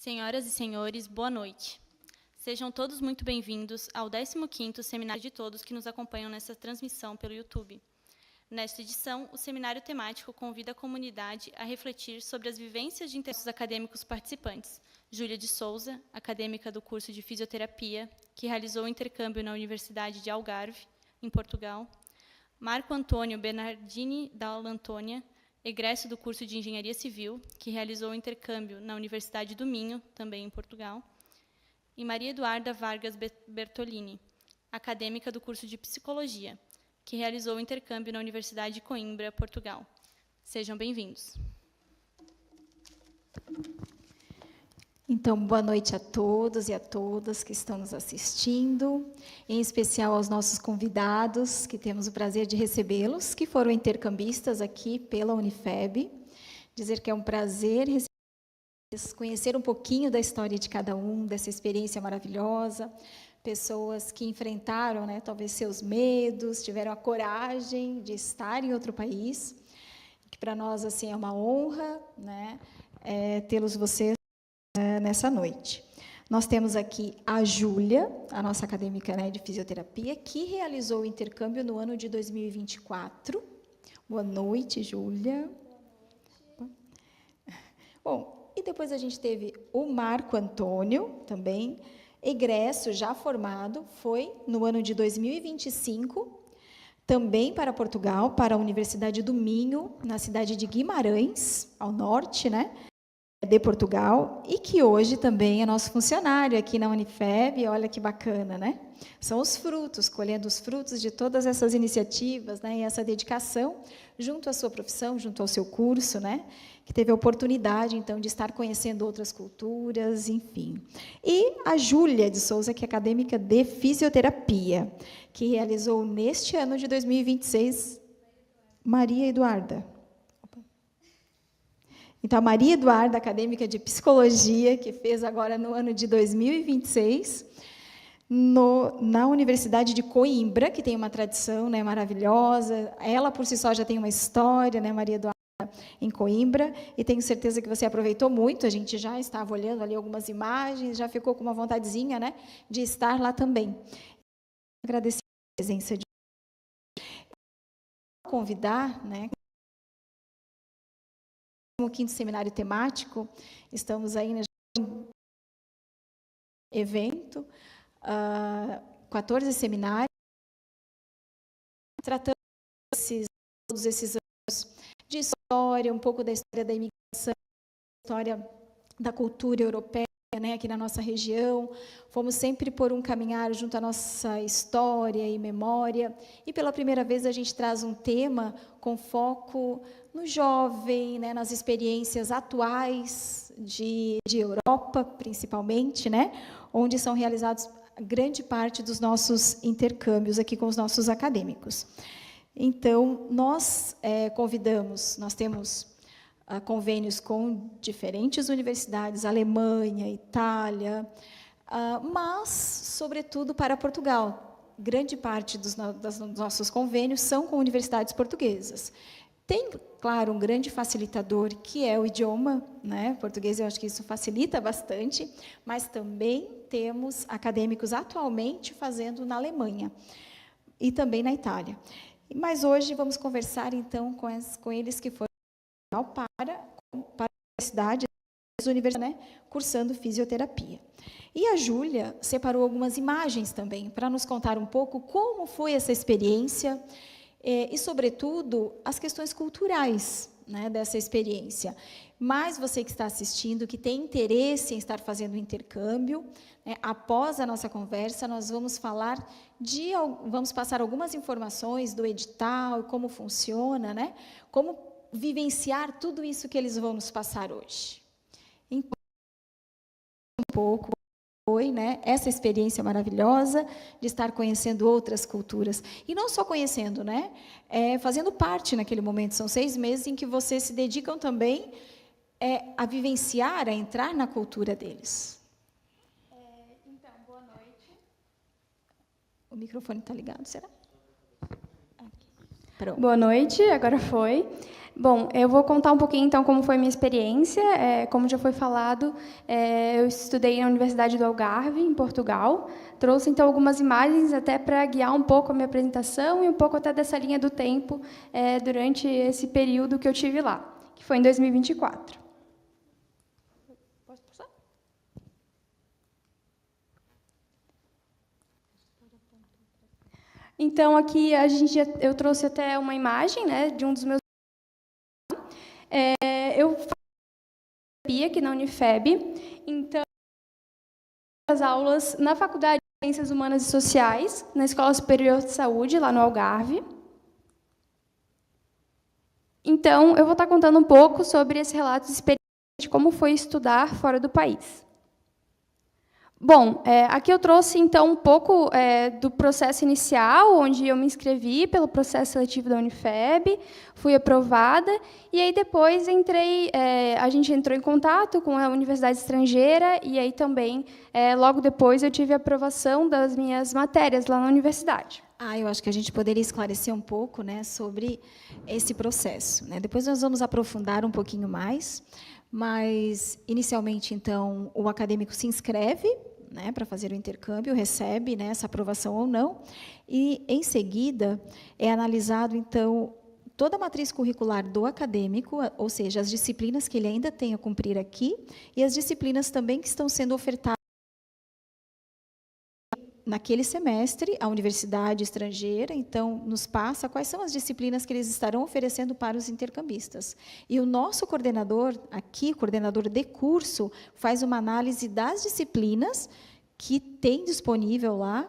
Senhoras e senhores, boa noite. Sejam todos muito bem-vindos ao 15º Seminário de Todos que nos acompanham nessa transmissão pelo YouTube. Nesta edição, o seminário temático convida a comunidade a refletir sobre as vivências de interesses acadêmicos participantes. Júlia de Souza, acadêmica do curso de Fisioterapia, que realizou o intercâmbio na Universidade de Algarve, em Portugal. Marco Antônio Bernardini Dalla Antônia, egresso do curso de Engenharia Civil, que realizou o intercâmbio na Universidade do Minho, também em Portugal. E Maria Eduarda Vargas Bertolini, acadêmica do curso de Psicologia, que realizou o intercâmbio na Universidade de Coimbra, Portugal. Sejam bem-vindos. Então, boa noite a todos e a todas que estão nos assistindo, em especial aos nossos convidados, que temos o prazer de recebê-los, que foram intercambistas aqui pela Unifeb. Dizer que é um prazer recebê-los, conhecer um pouquinho da história de cada um, dessa experiência maravilhosa, pessoas que enfrentaram, talvez, seus medos, tiveram a coragem de estar em outro país, que para nós assim, é uma honra, tê-los vocês nessa noite. Nós temos aqui a Júlia, a nossa acadêmica de fisioterapia, que realizou o intercâmbio no ano de 2024. Boa noite, Júlia. Bom, e depois a gente teve o Marco Antônio, também, egresso, já formado, foi no ano de 2025, também para Portugal, para a Universidade do Minho, na cidade de Guimarães, ao norte, de Portugal, e que hoje também é nosso funcionário aqui na Unifeb. Olha que bacana, São os frutos, colhendo os frutos de todas essas iniciativas, e essa dedicação junto à sua profissão, junto ao seu curso, que teve a oportunidade, então, de estar conhecendo outras culturas, enfim. E a Júlia de Souza, que é acadêmica de fisioterapia, que realizou neste ano de 2026, Maria Eduarda. Então, a Maria Eduarda, acadêmica de psicologia, que fez agora no ano de 2026, na Universidade de Coimbra, que tem uma tradição maravilhosa. Ela, por si só, já tem uma história, Maria Eduarda, em Coimbra, e tenho certeza que você aproveitou muito. A gente já estava olhando ali algumas imagens, já ficou com uma vontadezinha, de estar lá também. Agradecer a presença de convidar, o 15º seminário temático, estamos aí no evento, 14 seminários, tratando todos esses anos de história, um pouco da história da imigração, história da cultura europeia, aqui na nossa região. Fomos sempre por um caminhar junto à nossa história e memória, e pela primeira vez a gente traz um tema com foco no jovem, nas experiências atuais de Europa, principalmente, onde são realizados grande parte dos nossos intercâmbios aqui com os nossos acadêmicos. Então, nós nós temos convênios com diferentes universidades, Alemanha, Itália, mas, sobretudo, para Portugal. Grande parte dos nossos convênios são com universidades portuguesas. Tem, claro, um grande facilitador, que é o idioma, português. Eu acho que isso facilita bastante, mas também temos acadêmicos atualmente fazendo na Alemanha e também na Itália. Mas hoje vamos conversar, então, com eles que foram para a universidade, cursando fisioterapia. E a Júlia separou algumas imagens também, para nos contar um pouco como foi essa experiência, e, sobretudo, as questões culturais dessa experiência. Mas você que está assistindo, que tem interesse em estar fazendo o intercâmbio, após a nossa conversa, nós vamos vamos passar algumas informações do edital, como funciona, como vivenciar tudo isso que eles vão nos passar hoje. Então, um pouco foi essa experiência maravilhosa de estar conhecendo outras culturas. E não só conhecendo, fazendo parte naquele momento. São 6 meses em que vocês se dedicam também a vivenciar, a entrar na cultura deles. Então, boa noite. O microfone está ligado, será? Aqui. Pronto. Boa noite, agora foi. Bom, eu vou contar um pouquinho, então, como foi a minha experiência. Como já foi falado, eu estudei na Universidade do Algarve, em Portugal. Trouxe, então, algumas imagens até para guiar um pouco a minha apresentação e um pouco até dessa linha do tempo durante esse período que eu tive lá, que foi em 2024. Posso passar? Então, aqui eu trouxe até uma imagem, né, de um dos meus... eu faço terapia aqui na Unifeb, então, as aulas na Faculdade de Ciências Humanas e Sociais, na Escola Superior de Saúde, lá no Algarve. Então, eu vou estar contando um pouco sobre esse relato de experiência de como foi estudar fora do país. Bom, aqui eu trouxe, então, um pouco do processo inicial, onde eu me inscrevi pelo processo seletivo da Unifeb, fui aprovada, e aí depois a gente entrou em contato com a universidade estrangeira, e aí também, logo depois, eu tive a aprovação das minhas matérias lá na universidade. Eu acho que a gente poderia esclarecer um pouco, né, sobre esse processo, né? Depois nós vamos aprofundar um pouquinho mais, mas, inicialmente, então, o acadêmico se inscreve, né, para fazer o intercâmbio, recebe, né, essa aprovação ou não, e, em seguida, é analisado, então, toda a matriz curricular do acadêmico, ou seja, as disciplinas que ele ainda tem a cumprir aqui, e as disciplinas também que estão sendo ofertadas naquele semestre. A universidade estrangeira, então, nos passa quais são as disciplinas que eles estarão oferecendo para os intercambistas. E o nosso coordenador, aqui, coordenador de curso, faz uma análise das disciplinas que tem disponível lá,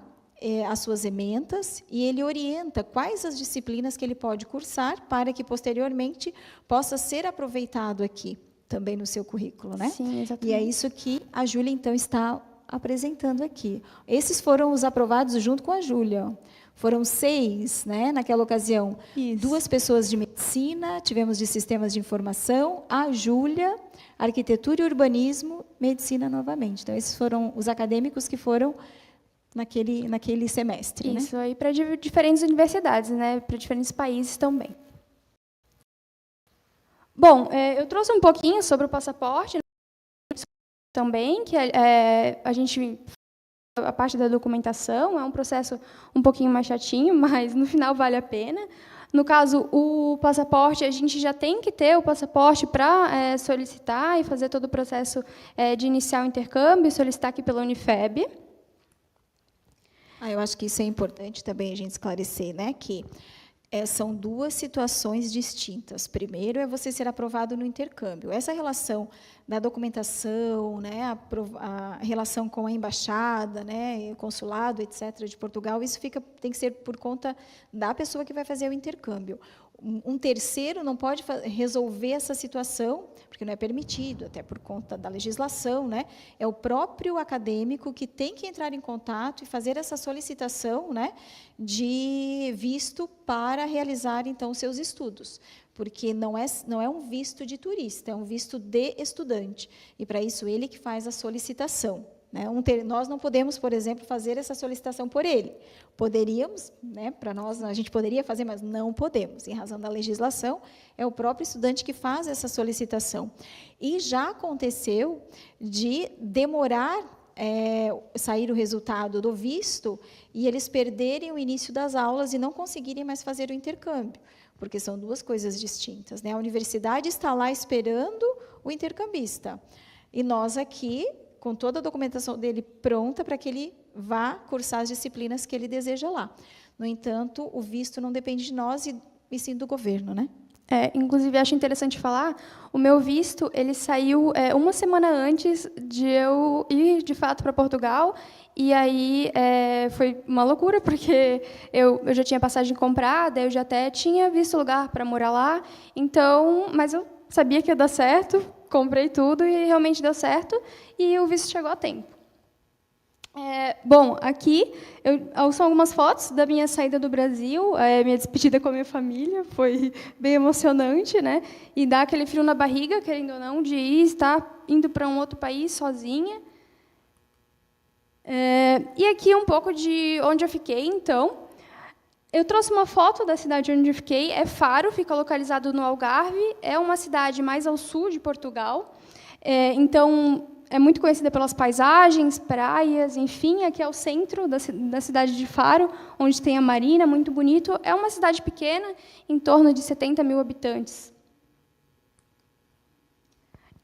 as suas ementas, e ele orienta quais as disciplinas que ele pode cursar para que, posteriormente, possa ser aproveitado aqui, também no seu currículo, né? Sim, exatamente. E é isso que a Júlia, então, está apresentando aqui. Esses foram os aprovados junto com a Júlia. Foram 6, né, naquela ocasião. Isso. 2 pessoas de medicina, tivemos de sistemas de informação, a Júlia, arquitetura e urbanismo, medicina novamente. Então, esses foram os acadêmicos que foram naquele semestre. Isso, né? aí para diferentes universidades, né, para diferentes países também. Bom, eu trouxe um pouquinho sobre o passaporte também, que a parte da documentação é um processo um pouquinho mais chatinho, mas no final vale a pena. No caso, o passaporte, a gente já tem que ter o passaporte para solicitar e fazer todo o processo de iniciar o intercâmbio, solicitar aqui pela Unifeb. Eu acho que isso é importante também a gente esclarecer, né, que são 2 situações distintas. Primeiro é você ser aprovado no intercâmbio. Essa relação da documentação, né, a relação com a embaixada, né, o consulado, etc., de Portugal, isso tem que ser por conta da pessoa que vai fazer o intercâmbio. Um terceiro não pode resolver essa situação, porque não é permitido, até por conta da legislação, né? É o próprio acadêmico que tem que entrar em contato e fazer essa solicitação, né, de visto para realizar, então, os seus estudos, porque não é um visto de turista, é um visto de estudante, e, para isso, ele que faz a solicitação. Né? Nós não podemos, por exemplo, fazer essa solicitação por ele. Poderíamos, né, para nós, a gente poderia fazer, mas não podemos. Em razão da legislação, é o próprio estudante que faz essa solicitação. E já aconteceu de demorar sair o resultado do visto e eles perderem o início das aulas e não conseguirem mais fazer o intercâmbio, porque são 2 coisas distintas. Né? A universidade está lá esperando o intercambista. E nós aqui, com toda a documentação dele pronta para que ele vá cursar as disciplinas que ele deseja lá. No entanto, o visto não depende de nós e sim do governo, né? Inclusive, acho interessante falar, o meu visto ele saiu uma semana antes de eu ir, de fato, para Portugal, e aí foi uma loucura, porque eu já tinha passagem comprada, eu já até tinha visto lugar para morar lá, então, mas eu sabia que ia dar certo, comprei tudo e realmente deu certo, e o visto chegou a tempo. Bom, aqui são algumas fotos da minha saída do Brasil, minha despedida com a minha família, foi bem emocionante, né? E dá aquele frio na barriga, querendo ou não, de estar indo para um outro país sozinha. E aqui um pouco de onde eu fiquei, então. Eu trouxe uma foto da cidade onde eu fiquei. É Faro, fica localizado no Algarve. É uma cidade mais ao sul de Portugal. Então, é muito conhecida pelas paisagens, praias, enfim. Aqui é o centro da cidade de Faro, onde tem a marina, muito bonito. É uma cidade pequena, em torno de 70 mil habitantes.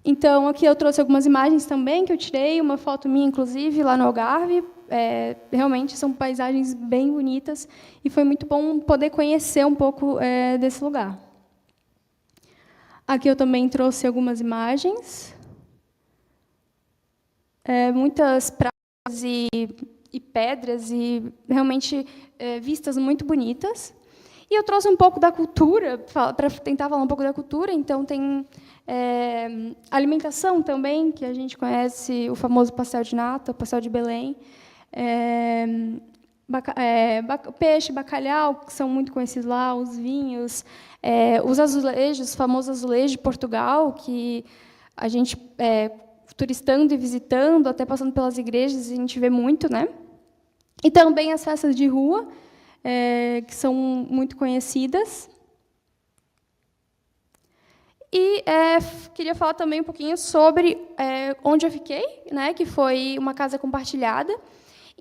Então, aqui eu trouxe algumas imagens também que eu tirei, uma foto minha, inclusive, lá no Algarve. Realmente são paisagens bem bonitas e foi muito bom poder conhecer um pouco desse lugar. Aqui eu também trouxe algumas imagens. Muitas praias e pedras e realmente vistas muito bonitas. E eu trouxe um pouco da cultura, para tentar falar um pouco da cultura. Então, tem alimentação também, que a gente conhece, o famoso pastel de nata, o pastel de Belém. Peixe, bacalhau, que são muito conhecidos lá, os vinhos, os azulejos, os famosos azulejos de Portugal, que a gente, turistando e visitando, até passando pelas igrejas, a gente vê muito, né? E também as festas de rua, que são muito conhecidas. E queria falar também um pouquinho sobre onde eu fiquei, né, que foi uma casa compartilhada.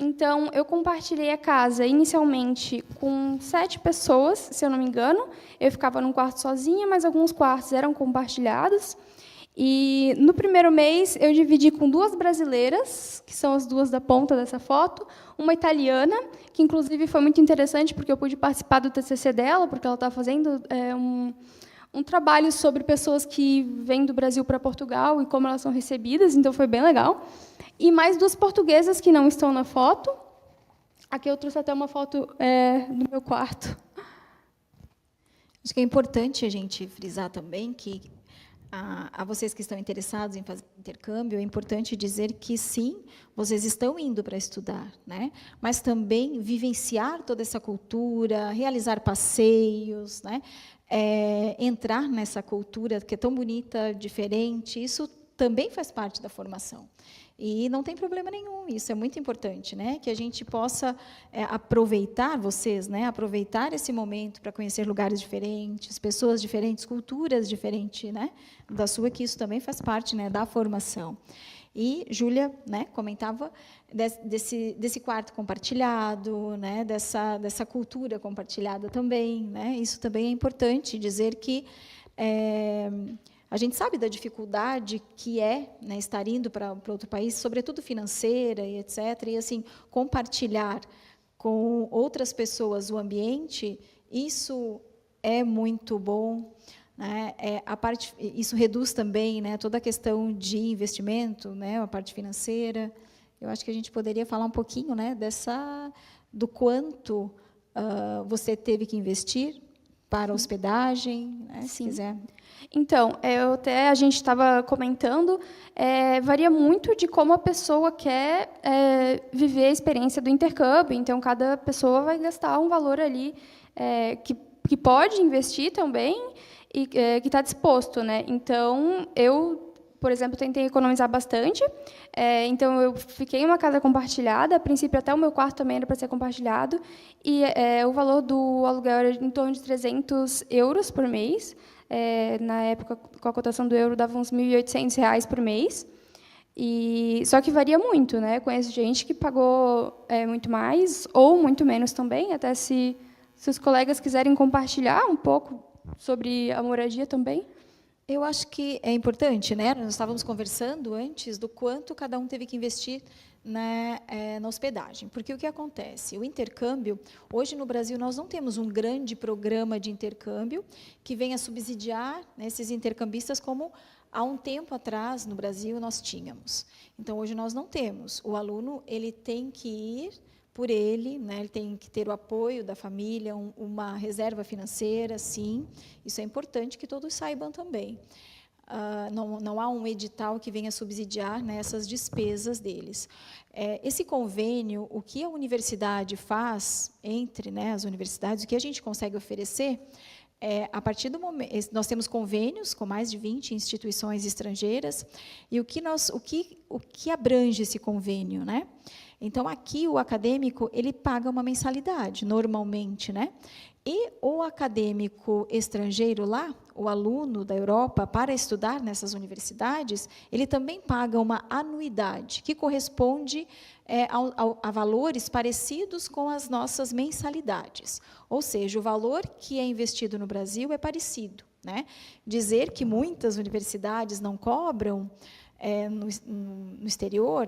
Então, eu compartilhei a casa inicialmente com 7 pessoas, se eu não me engano. Eu ficava num quarto sozinha, mas alguns quartos eram compartilhados. E, no primeiro mês, eu dividi com 2 brasileiras, que são as 2 da ponta dessa foto, uma italiana, que, inclusive, foi muito interessante, porque eu pude participar do TCC dela, porque ela está fazendo um trabalho sobre pessoas que vêm do Brasil para Portugal e como elas são recebidas, então foi bem legal. E mais 2 portuguesas que não estão na foto. Aqui eu trouxe até uma foto do meu quarto. Acho que é importante a gente frisar também que a vocês que estão interessados em fazer intercâmbio, é importante dizer que, sim, vocês estão indo para estudar, né? Mas também vivenciar toda essa cultura, realizar passeios, né? Entrar nessa cultura que é tão bonita, diferente, isso também faz parte da formação. E não tem problema nenhum, isso é muito importante, né? Que a gente possa aproveitar, vocês, né? Aproveitar esse momento para conhecer lugares diferentes, pessoas diferentes, culturas diferentes, né? Da sua, que isso também faz parte, né, da formação. E Júlia, né, comentava desse quarto compartilhado, né, dessa cultura compartilhada também, né? Isso também é importante dizer que a gente sabe da dificuldade que né, estar indo para outro país, sobretudo financeira e etc. E assim, compartilhar com outras pessoas o ambiente, isso é muito bom. Né? Isso reduz também, né, toda a questão de investimento, né, a parte financeira. Eu acho que a gente poderia falar um pouquinho, né, do quanto você teve que investir para a hospedagem, né, se quiser. Então, a gente estava comentando, varia muito de como a pessoa quer viver a experiência do intercâmbio. Então, cada pessoa vai gastar um valor ali que pode investir também e que está disposto, né? Então, eu, por exemplo, tentei economizar bastante. Então, eu fiquei em uma casa compartilhada. A princípio, até o meu quarto também era para ser compartilhado. E o valor do aluguel era em torno de 300 euros por mês. Na época, com a cotação do euro, dava uns R$1.800 por mês. Só que varia muito, né? Conheço gente que pagou muito mais ou muito menos também, até se os colegas quiserem compartilhar um pouco sobre a moradia também. Eu acho que é importante, né? Nós estávamos conversando antes do quanto cada um teve que investir na hospedagem. Porque o que acontece? O intercâmbio, hoje no Brasil, nós não temos um grande programa de intercâmbio que venha subsidiar, né, esses intercambistas como há um tempo atrás, no Brasil, nós tínhamos. Então, hoje nós não temos. O aluno ele tem que ir por ele, né, ele tem que ter o apoio da família, uma reserva financeira, sim. Isso é importante que todos saibam também. Não há um edital que venha subsidiar, né, essas despesas deles. Esse convênio, o que a universidade faz entre, né, as universidades, o que a gente consegue oferecer, a partir do momento, nós temos convênios com mais de 20 instituições estrangeiras, e o que abrange esse convênio, né? Então, aqui, o acadêmico, ele paga uma mensalidade, normalmente, né? E o acadêmico estrangeiro lá, o aluno da Europa, para estudar nessas universidades, ele também paga uma anuidade, que corresponde a valores parecidos com as nossas mensalidades. Ou seja, o valor que é investido no Brasil é parecido, né? Dizer que muitas universidades não cobram no exterior,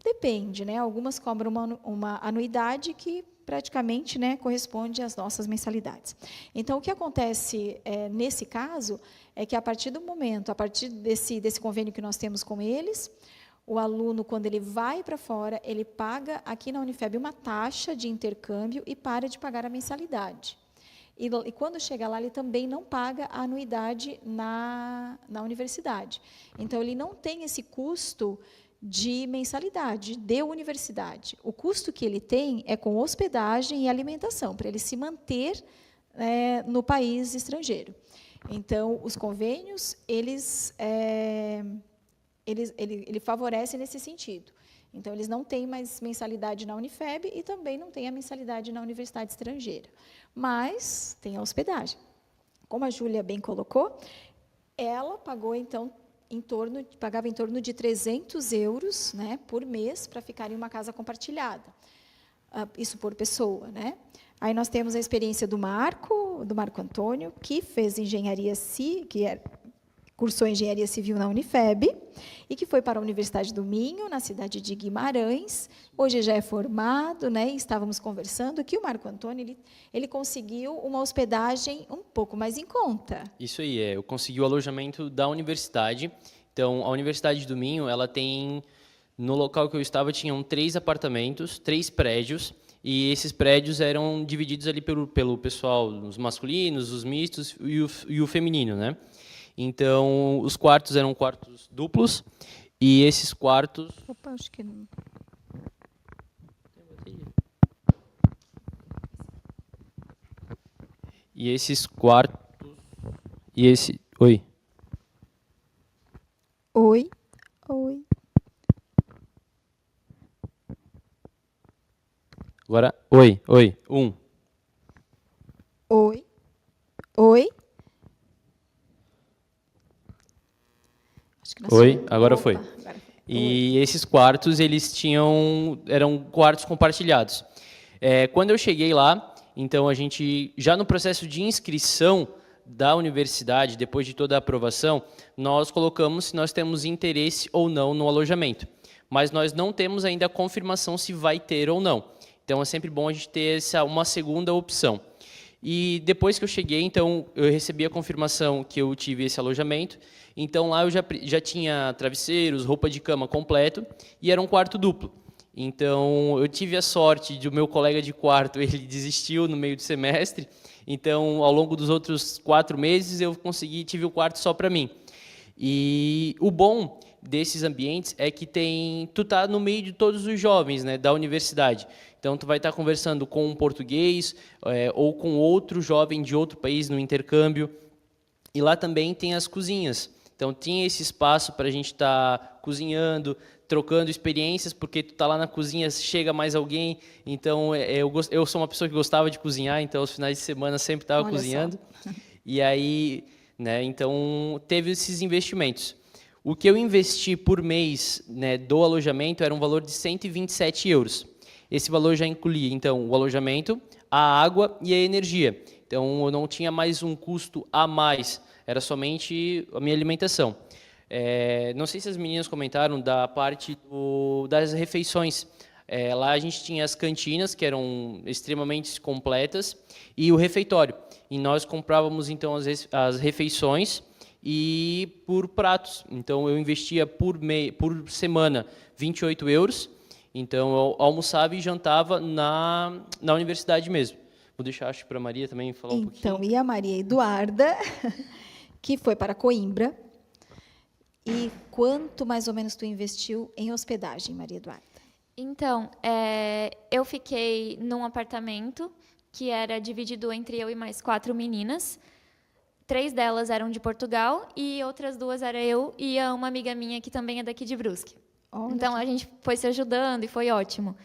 depende, né? Algumas cobram uma anuidade que praticamente, né, corresponde às nossas mensalidades. Então, o que acontece nesse caso é que, a partir desse convênio que nós temos com eles, o aluno, quando ele vai para fora, ele paga aqui na Unifeb uma taxa de intercâmbio e para de pagar a mensalidade. E quando chega lá, ele também não paga a anuidade na universidade. Então, ele não tem esse custo de mensalidade de universidade. O custo que ele tem é com hospedagem e alimentação, para ele se manter no país estrangeiro. Então, os convênios, ele favorece nesse sentido. Então, eles não têm mais mensalidade na Unifeb e também não têm a mensalidade na universidade estrangeira. Mas tem a hospedagem. Como a Júlia bem colocou, ela pagou, então, pagava em torno de 300 euros, né, por mês para ficar em uma casa compartilhada. Isso por pessoa, né? Aí nós temos a experiência do Marco Antônio, que fez engenharia cursou engenharia civil na Unifeb e que foi para a Universidade do Minho, na cidade de Guimarães. Hoje já é formado, né? E estávamos conversando que o Marco Antônio ele conseguiu uma hospedagem um pouco mais em conta. Isso aí, eu consegui o alojamento da universidade. Então, a Universidade do Minho, ela tem, no local que eu estava, tinham 3 apartamentos, 3 prédios, e esses prédios eram divididos ali pelo pessoal, os masculinos, os mistos e o feminino, né? Então, os quartos eram quartos duplos, e esses quartos... Opa, acho que não... E esses quartos... Oi. Oi. Oi. Agora, oi. 1. Oi. Oi. Oi, agora foi. Agora foi. E esses quartos, eram quartos compartilhados. Quando eu cheguei lá, então a gente, já no processo de inscrição da universidade, depois de toda a aprovação, nós colocamos se nós temos interesse ou não no alojamento. Mas nós não temos ainda a confirmação se vai ter ou não. Então é sempre bom a gente ter uma segunda opção. E depois que eu cheguei, então, eu recebi a confirmação que eu tive esse alojamento. Então, lá eu já tinha travesseiros, roupa de cama completo, e era um quarto duplo. Então, eu tive a sorte de o meu colega de quarto, ele desistiu no meio do semestre. Então, ao longo dos outros 4 meses, eu tive o quarto só para mim. E o bom desses ambientes é que tu tá no meio de todos os jovens, né, da universidade. Então, tu vai estar conversando com um português ou com outro jovem de outro país no intercâmbio. E lá também tem as cozinhas. Então, tinha esse espaço para a gente estar cozinhando, trocando experiências, porque tu tá lá na cozinha, chega mais alguém. Então, eu sou uma pessoa que gostava de cozinhar, então, aos finais de semana sempre estava cozinhando. Só. E aí, né, então, teve esses investimentos. O que eu investi por mês, né, do alojamento era um valor de 127 euros. Esse valor já incluía, então, o alojamento, a água e a energia. Então, eu não tinha mais um custo a mais, era somente a minha alimentação. Não sei se as meninas comentaram da parte das refeições. Lá a gente tinha as cantinas, que eram extremamente completas, e o refeitório. E nós comprávamos, então, as refeições e por pratos. Então, eu investia por semana 28 euros. Então, eu almoçava e jantava na universidade mesmo. Vou deixar, acho, para a Maria também falar um pouquinho. Então, e a Maria Eduarda, que foi para Coimbra. E quanto, mais ou menos, tu investiu em hospedagem, Maria Eduarda? Então, eu fiquei num apartamento que era dividido entre eu e mais 4 meninas. 3 delas eram de Portugal e outras 2 era eu e uma amiga minha que também é daqui de Brusque. Olha Então, a gente foi se ajudando e foi ótimo.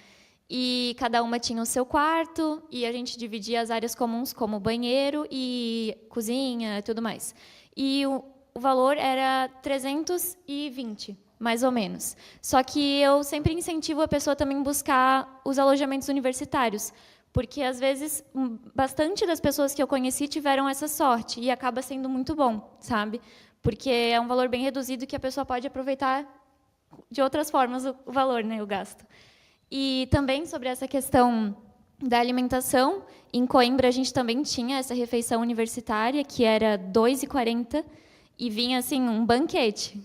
E cada uma tinha o seu quarto, e a gente dividia as áreas comuns, como banheiro e cozinha e tudo mais. E o valor era 320, mais ou menos. Só que eu sempre incentivo a pessoa também buscar os alojamentos universitários, porque, às vezes, bastante das pessoas que eu conheci tiveram essa sorte, e acaba sendo muito bom, sabe? Porque é um valor bem reduzido que a pessoa pode aproveitar de outras formas o valor, né, o gasto. E também sobre essa questão da alimentação, em Coimbra a gente também tinha essa refeição universitária, que era R$ 2,40, e vinha assim um banquete,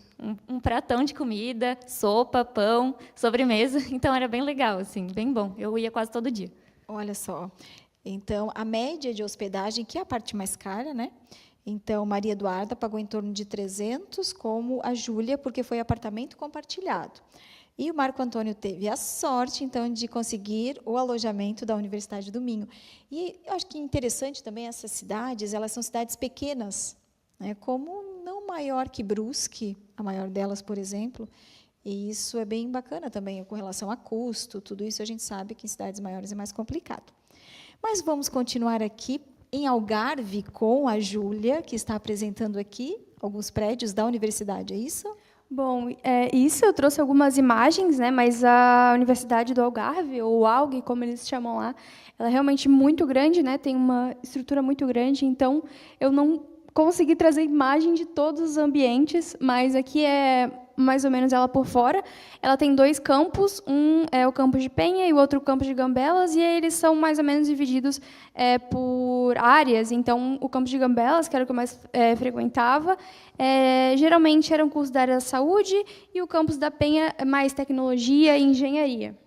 um pratão de comida, sopa, pão, sobremesa. Então era bem legal, assim, bem bom. Eu ia quase todo dia. Olha só. Então, a média de hospedagem, que é a parte mais cara, né? Então, Maria Eduarda pagou em torno de 300, como a Júlia, porque foi apartamento compartilhado. E o Marco Antônio teve a sorte, então, de conseguir o alojamento da Universidade do Minho. E eu acho que interessante também essas cidades, elas são cidades pequenas, né, como não maior que Brusque, a maior delas, por exemplo, e isso é bem bacana também, com relação a custo, tudo isso a gente sabe que em cidades maiores é mais complicado. Mas vamos continuar aqui em Algarve com a Júlia, que está apresentando aqui alguns prédios da universidade, é isso? Bom, isso eu trouxe algumas imagens, né, mas a Universidade do Algarve, ou UALG, como eles chamam lá, ela é realmente muito grande, né, tem uma estrutura muito grande, então eu não consegui trazer imagem de todos os ambientes, mas aqui é mais ou menos ela por fora. Ela tem 2 campos, um é o campus de Penha e o outro o campus de Gambelas, e eles são mais ou menos divididos por áreas. Então, o campus de Gambelas, que era o que eu mais frequentava, geralmente era um curso da área da saúde, e o campus da Penha mais tecnologia e engenharia.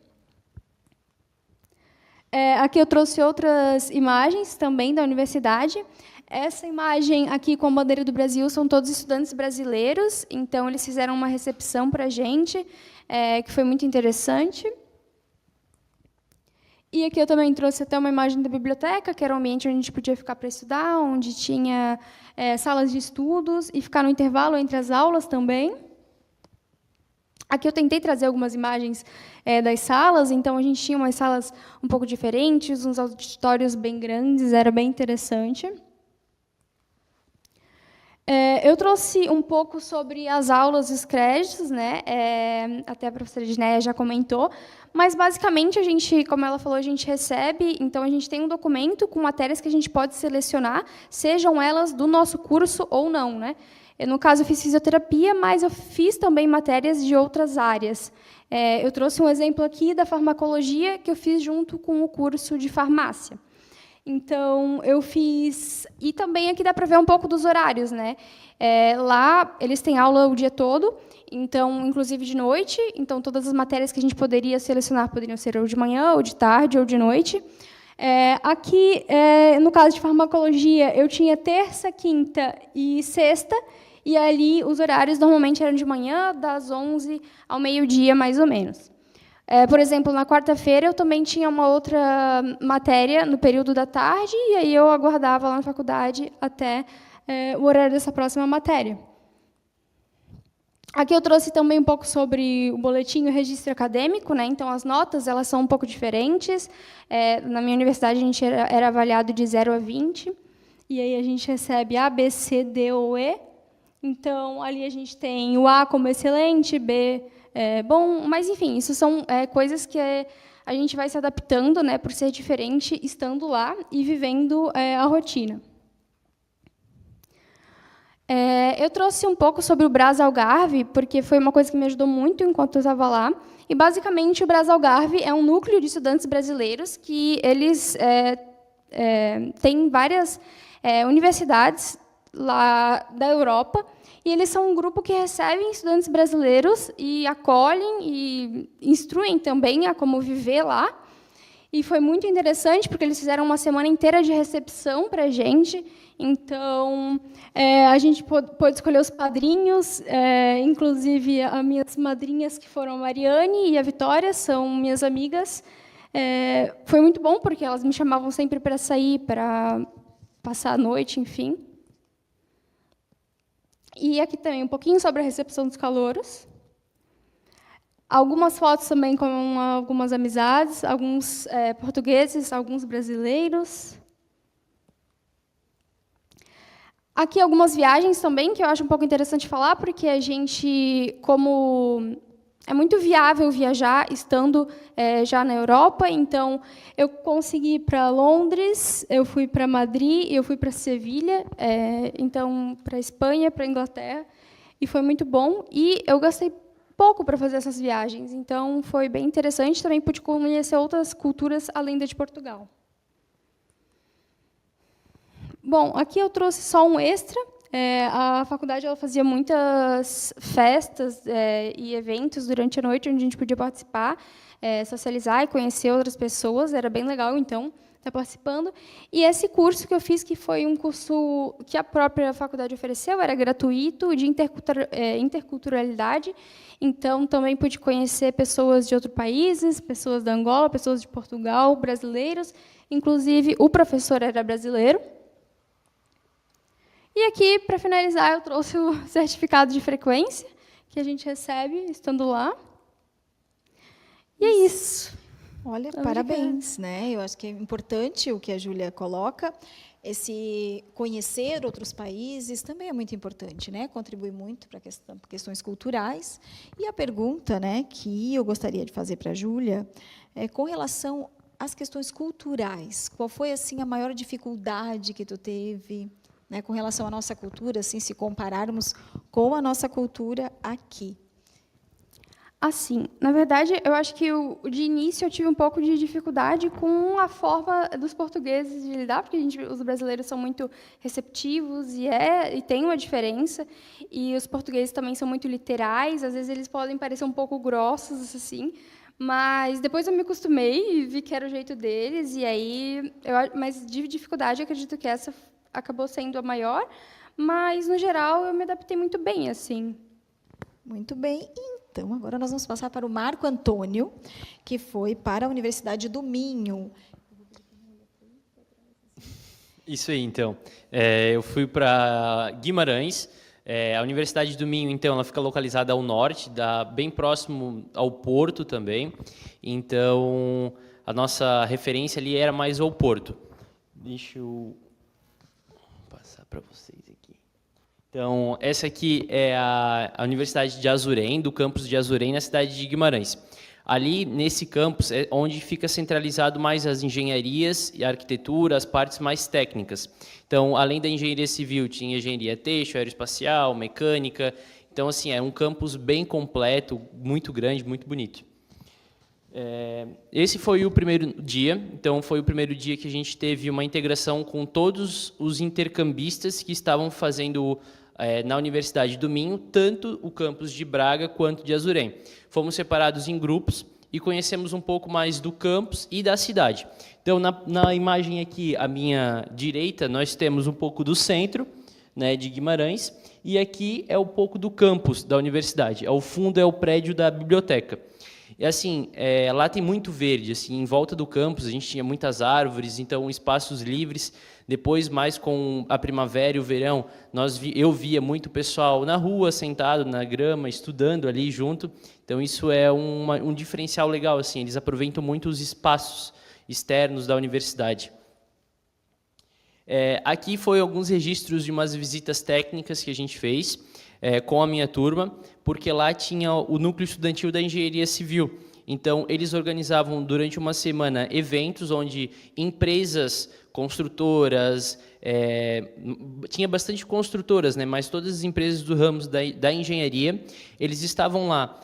Aqui eu trouxe outras imagens também da universidade. Essa imagem aqui com a bandeira do Brasil são todos estudantes brasileiros, então eles fizeram uma recepção para a gente, que foi muito interessante. E aqui eu também trouxe até uma imagem da biblioteca, que era um ambiente onde a gente podia ficar para estudar, onde tinha salas de estudos e ficar no intervalo entre as aulas também. Aqui eu tentei trazer algumas imagens das salas, então a gente tinha umas salas um pouco diferentes, uns auditórios bem grandes, era bem interessante. Eu trouxe um pouco sobre as aulas e os créditos, né? Até a professora Edneia já comentou, mas, basicamente, a gente, como ela falou, a gente recebe, então a gente tem um documento com matérias que a gente pode selecionar, sejam elas do nosso curso ou não, né? No caso, eu fiz fisioterapia, mas eu fiz também matérias de outras áreas. Eu trouxe um exemplo aqui da farmacologia, que eu fiz junto com o curso de farmácia. Então, eu fiz... E também aqui dá para ver um pouco dos horários, né? Lá, eles têm aula o dia todo, então, inclusive de noite. Então, todas as matérias que a gente poderia selecionar poderiam ser ou de manhã, ou de tarde, ou de noite. Aqui, no caso de farmacologia, eu tinha terça, quinta e sexta, e ali os horários normalmente eram de manhã, das 11 ao meio-dia, mais ou menos. Por exemplo, na quarta-feira, eu também tinha uma outra matéria no período da tarde, e aí eu aguardava lá na faculdade até o horário dessa próxima matéria. Aqui eu trouxe também um pouco sobre o boletim e o registro acadêmico, né? Então, as notas elas são um pouco diferentes. Na minha universidade, a gente era avaliado de 0 a 20, e aí a gente recebe A, B, C, D ou E. Então, ali a gente tem o A como excelente, B bom, mas, enfim, isso são coisas que a gente vai se adaptando, né, por ser diferente, estando lá e vivendo a rotina. Eu trouxe um pouco sobre o Brás Algarve, porque foi uma coisa que me ajudou muito enquanto eu estava lá. E, basicamente, o Brás Algarve é um núcleo de estudantes brasileiros que eles têm várias universidades lá da Europa, e eles são um grupo que recebem estudantes brasileiros e acolhem e instruem também a como viver lá. E foi muito interessante, porque eles fizeram uma semana inteira de recepção para a gente. Então, a gente pôde escolher os padrinhos, inclusive as minhas madrinhas, que foram a Mariane e a Vitória, são minhas amigas. Foi muito bom, porque elas me chamavam sempre para sair, para passar a noite, enfim. E aqui também um pouquinho sobre a recepção dos calouros. Algumas fotos também com algumas amizades, alguns portugueses, alguns brasileiros. Aqui algumas viagens também, que eu acho um pouco interessante falar, porque a gente, como é muito viável viajar estando já na Europa, então eu consegui ir para Londres, eu fui para Madrid, eu fui para Sevilha, então para Espanha, para Inglaterra, e foi muito bom. E eu gastei pouco para fazer essas viagens, então foi bem interessante. Também pude conhecer outras culturas além da de Portugal. Bom, aqui eu trouxe só um extra. A faculdade ela fazia muitas festas e eventos durante a noite, onde a gente podia participar, socializar e conhecer outras pessoas. Era bem legal, então, estar participando. E esse curso que eu fiz, que foi um curso que a própria faculdade ofereceu, era gratuito, de interculturalidade. Então, também pude conhecer pessoas de outros países, pessoas da Angola, pessoas de Portugal, brasileiros. Inclusive, o professor era brasileiro. E aqui, para finalizar, eu trouxe o certificado de frequência que a gente recebe estando lá. E é isso. Olha, Obrigada. parabéns, né? Eu acho que é importante o que a Júlia coloca. Esse conhecer outros países também é muito importante, né? Contribui muito para questões culturais. E a pergunta, né, que eu gostaria de fazer para a Júlia é com relação às questões culturais. Qual foi assim a maior dificuldade que tu teve, né, com relação à nossa cultura, assim, se compararmos com a nossa cultura aqui? Assim, na verdade, eu acho que de início eu tive um pouco de dificuldade com a forma dos portugueses de lidar, porque os brasileiros são muito receptivos e tem uma diferença, e os portugueses também são muito literais, às vezes eles podem parecer um pouco grossos, assim, mas depois eu me acostumei e vi que era o jeito deles, e aí, mas de dificuldade, eu acredito que essa acabou sendo a maior, mas, no geral, eu me adaptei muito bem, assim. Muito bem. Então, agora nós vamos passar para o Marco Antônio, que foi para a Universidade do Minho. Isso aí, então. Eu fui para Guimarães. A Universidade do Minho, então, ela fica localizada ao norte, bem próximo ao Porto também. Então, a nossa referência ali era mais ao Porto. Deixa eu passar para vocês aqui. Então, essa aqui é a Universidade de Azurém, do campus de Azurém, na cidade de Guimarães. Ali, nesse campus, é onde fica centralizado mais as engenharias e a arquitetura, as partes mais técnicas. Então, além da engenharia civil, tinha engenharia têxtil, aeroespacial, mecânica. Então, assim, é um campus bem completo, muito grande, muito bonito. Esse foi o primeiro dia. Então, foi o primeiro dia que a gente teve uma integração com todos os intercambistas que estavam fazendo na Universidade do Minho, tanto o campus de Braga quanto de Azurém. Fomos separados em grupos e conhecemos um pouco mais do campus e da cidade. Então, na imagem aqui, à minha direita, nós temos um pouco do centro, né, de Guimarães, e aqui é um pouco do campus da universidade. Ao fundo é o prédio da biblioteca. E assim, lá tem muito verde, assim, em volta do campus a gente tinha muitas árvores, então espaços livres. Depois, mais com a primavera e o verão, eu via muito pessoal na rua, sentado na grama, estudando ali junto. Então isso é um diferencial legal, assim, eles aproveitam muito os espaços externos da universidade. Aqui foi alguns registros de umas visitas técnicas que a gente fez com a minha turma, porque lá tinha o núcleo estudantil da engenharia civil. Então, eles organizavam durante uma semana eventos onde empresas construtoras, tinha bastante construtoras, né, mas todas as empresas do ramo da engenharia, eles estavam lá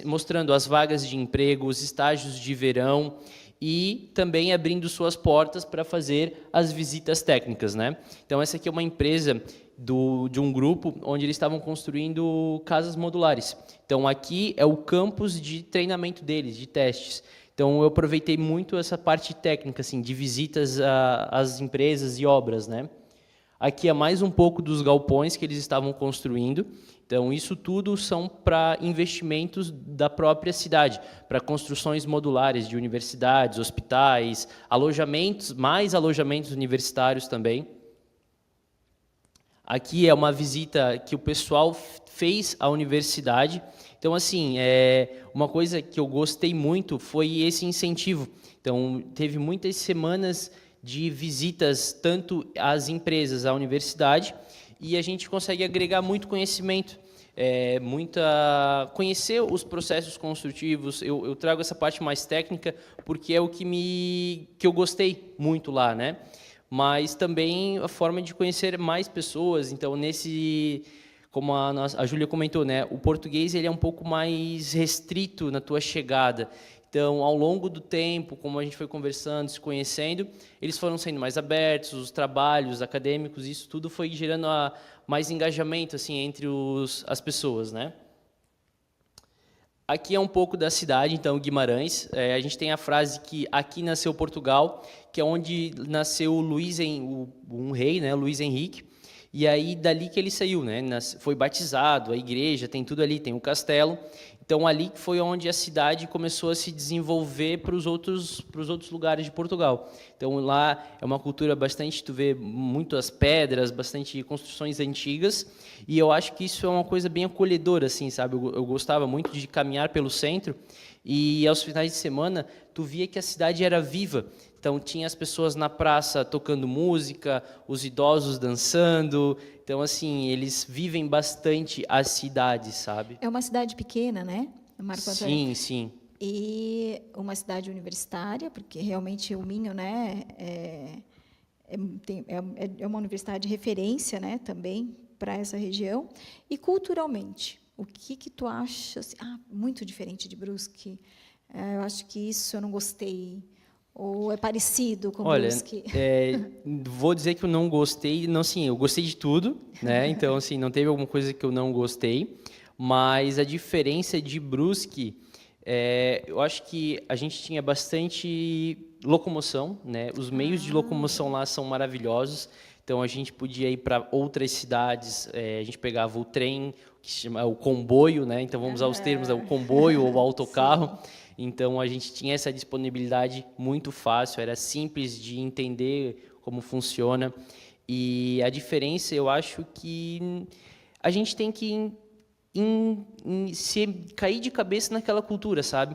mostrando as vagas de emprego, os estágios de verão, e também abrindo suas portas para fazer as visitas técnicas, né? Então, essa aqui é uma empresa de um grupo onde eles estavam construindo casas modulares. Então, aqui é o campus de treinamento deles, de testes. Então, eu aproveitei muito essa parte técnica, assim, de visitas às empresas e obras, né? Aqui é mais um pouco dos galpões que eles estavam construindo. Então, isso tudo são para investimentos da própria cidade, para construções modulares de universidades, hospitais, alojamentos, mais alojamentos universitários também. Aqui é uma visita que o pessoal fez à universidade. Então, assim, uma coisa que eu gostei muito foi esse incentivo. Então, teve muitas semanas de visitas, tanto às empresas, à universidade, e a gente consegue agregar muito conhecimento, conhecer os processos construtivos. Eu trago essa parte mais técnica, porque é o que eu gostei muito lá, né? Mas também a forma de conhecer mais pessoas. Então, como a Júlia comentou, né, o português ele é um pouco mais restrito na tua chegada. Então, ao longo do tempo, como a gente foi conversando, se conhecendo, eles foram sendo mais abertos, os trabalhos acadêmicos, isso tudo foi gerando mais engajamento assim entre as pessoas, né? Aqui é um pouco da cidade, então, Guimarães. A gente tem a frase que aqui nasceu Portugal, que é onde nasceu um rei, né, Luís Henrique. E aí, dali que ele saiu, né? Foi batizado, a igreja, tem tudo ali, tem o castelo. Então, ali foi onde a cidade começou a se desenvolver para os outros lugares de Portugal. Então, lá é uma cultura bastante, tu vê muitas pedras, bastante construções antigas, e eu acho que isso é uma coisa bem acolhedora, assim, sabe? Eu gostava muito de caminhar pelo centro, e aos finais de semana, tu via que a cidade era viva. Então, tinha as pessoas na praça tocando música, os idosos dançando. Então, assim, eles vivem bastante as cidades, sabe? É uma cidade pequena, né, Marco Antônio? Sim, sim. E uma cidade universitária, porque realmente o Minho, né, é uma universidade de referência, né, também para essa região. E culturalmente, o que tu acha? Assim, muito diferente de Brusque. Eu acho que isso eu não gostei. Ou é parecido com Brusque? Vou dizer que eu não gostei, não, sim, eu gostei de tudo, né? Então, assim, não teve alguma coisa que eu não gostei, mas a diferença de Brusque, eu acho que a gente tinha bastante locomoção, né? Os meios de locomoção lá são maravilhosos, então a gente podia ir para outras cidades, a gente pegava o trem, que se chama o comboio, né? Então vamos aos termos, o comboio ou o autocarro. Então, a gente tinha essa disponibilidade muito fácil, era simples de entender como funciona. E a diferença, eu acho que a gente tem que cair de cabeça naquela cultura, sabe?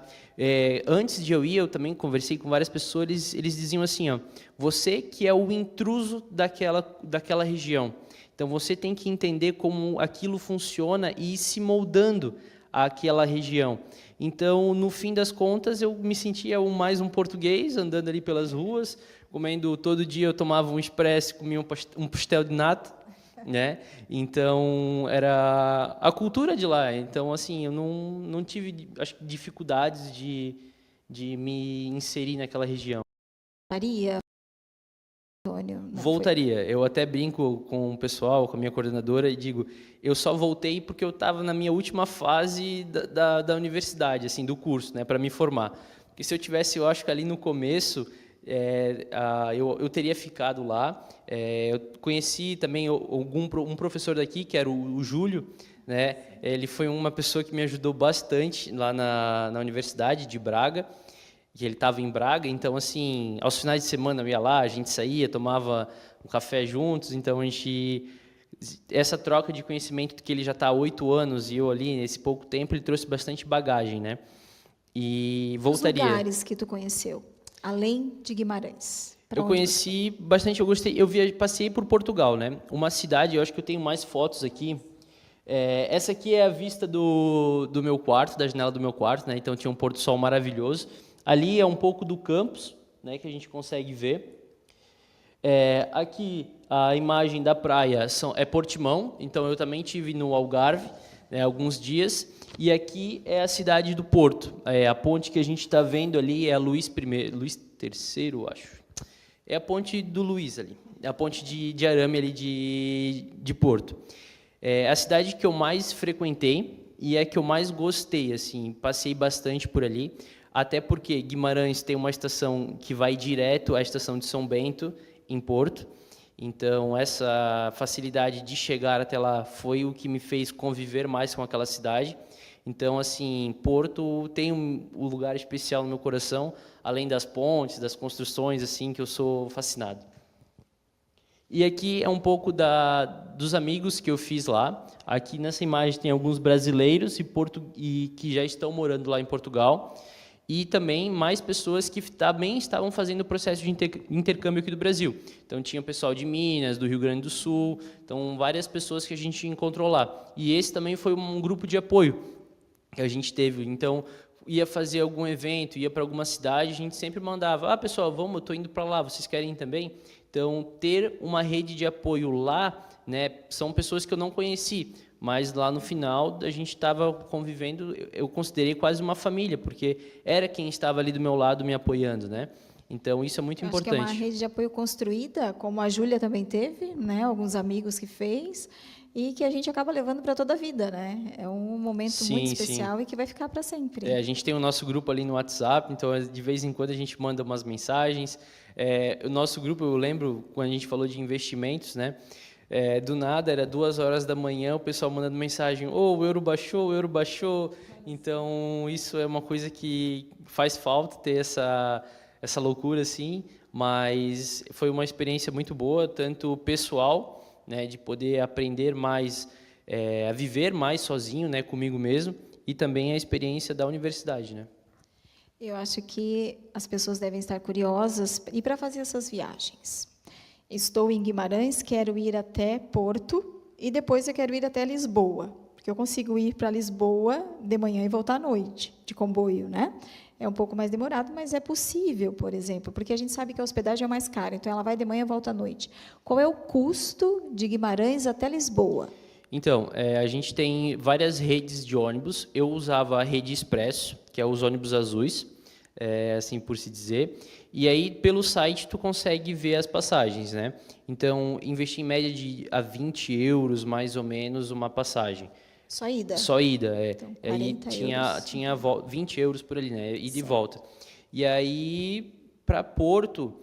Antes de eu ir, eu também conversei com várias pessoas, eles diziam assim, ó, você que é o intruso daquela região. Então, você tem que entender como aquilo funciona e ir se moldando àquela região. Então, no fim das contas, eu me sentia mais um português, andando ali pelas ruas, comendo todo dia, eu tomava um expresso, comia um pastel de nata, né? Então, era a cultura de lá. Então, assim, eu não tive, acho, dificuldades de me inserir naquela região. Maria, Antônio? Voltaria. Eu até brinco com o pessoal, com a minha coordenadora, e digo, eu só voltei porque eu estava na minha última fase da universidade, assim, do curso, né, para me formar. Porque se eu tivesse, eu acho que ali no começo, eu teria ficado lá. Eu conheci também um professor daqui, que era o Júlio, né? Ele foi uma pessoa que me ajudou bastante lá na Universidade de Braga. E ele estava em Braga, então, assim, aos finais de semana eu ia lá, a gente saía, tomava um café juntos, então essa troca de conhecimento que ele já está há 8 anos e eu ali, nesse pouco tempo, ele trouxe bastante bagagem, né? E voltaria. Os lugares que tu conheceu, além de Guimarães? Eu conheci bastante, eu gostei, passei por Portugal, né? Uma cidade, eu acho que eu tenho mais fotos aqui. Essa aqui é a vista do meu quarto, da janela do meu quarto, né? Então tinha um pôr do sol maravilhoso. Ali é um pouco do campus, né, que a gente consegue ver. Aqui a imagem da praia é Portimão, então eu também tive no Algarve, né, alguns dias. E aqui é a cidade do Porto. A ponte que a gente está vendo ali é a Luís III, acho. É a ponte do Luís ali, é a ponte de arame ali de Porto. É a cidade que eu mais frequentei e é a que eu mais gostei, assim, passei bastante por ali. Até porque Guimarães tem uma estação que vai direto à estação de São Bento, em Porto. Então, essa facilidade de chegar até lá foi o que me fez conviver mais com aquela cidade. Então, assim, Porto tem um lugar especial no meu coração, além das pontes, das construções, assim, que eu sou fascinado. E aqui é um pouco dos amigos que eu fiz lá. Aqui nessa imagem tem alguns brasileiros e que já estão morando lá em Portugal. E também mais pessoas que também estavam fazendo o processo de intercâmbio aqui do Brasil. Então, tinha o pessoal de Minas, do Rio Grande do Sul, então várias pessoas que a gente encontrou lá. E esse também foi um grupo de apoio que a gente teve. Então, ia fazer algum evento, ia para alguma cidade, a gente sempre mandava, pessoal, vamos, eu estou indo para lá, vocês querem ir também? Então, ter uma rede de apoio lá, né, são pessoas que eu não conheci, mas lá no final a gente estava convivendo, eu considerei quase uma família, porque era quem estava ali do meu lado me apoiando, né? Então, isso é muito importante. Acho que é uma rede de apoio construída, como a Júlia também teve, né? Alguns amigos que fez, e que a gente acaba levando para toda a vida, né? É um momento muito especial e que vai ficar para sempre. A gente tem o nosso grupo ali no WhatsApp, então, de vez em quando, a gente manda umas mensagens. O nosso grupo, eu lembro, quando a gente falou de investimentos, né? Do nada, era 2h da manhã, o pessoal mandando mensagem, o euro baixou. Então, isso é uma coisa que faz falta, ter essa loucura, assim, mas foi uma experiência muito boa, tanto pessoal, né, de poder aprender mais, a viver mais sozinho, né, comigo mesmo, e também a experiência da universidade, né? Eu acho que as pessoas devem estar curiosas e para fazer essas viagens. Estou em Guimarães, quero ir até Porto e depois eu quero ir até Lisboa, porque eu consigo ir para Lisboa de manhã e voltar à noite, de comboio, né? É um pouco mais demorado, mas é possível, por exemplo, porque a gente sabe que a hospedagem é mais cara, então ela vai de manhã e volta à noite. Qual é o custo de Guimarães até Lisboa? Então, a gente tem várias redes de ônibus. Eu usava a rede Expresso, que é os ônibus azuis, assim por se dizer. E aí, pelo site, tu consegue ver as passagens, né? Então, investi em média a 20 euros, mais ou menos, uma passagem. Só ida? Só ida, Então, 40 aí euros. tinha 20 euros por ali, né? Ida e volta. E aí, para Porto,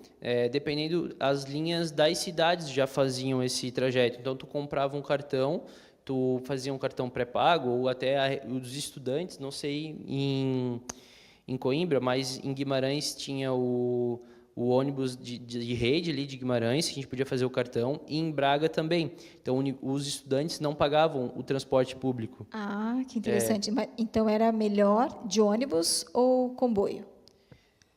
dependendo, as linhas das cidades já faziam esse trajeto. Então, tu comprava um cartão, tu fazia um cartão pré-pago, ou até os estudantes, não sei em Coimbra, mas em Guimarães tinha o ônibus de rede ali de Guimarães, que a gente podia fazer o cartão, e em Braga também. Então, os estudantes não pagavam o transporte público. Ah, que interessante. Então, era melhor de ônibus ou comboio?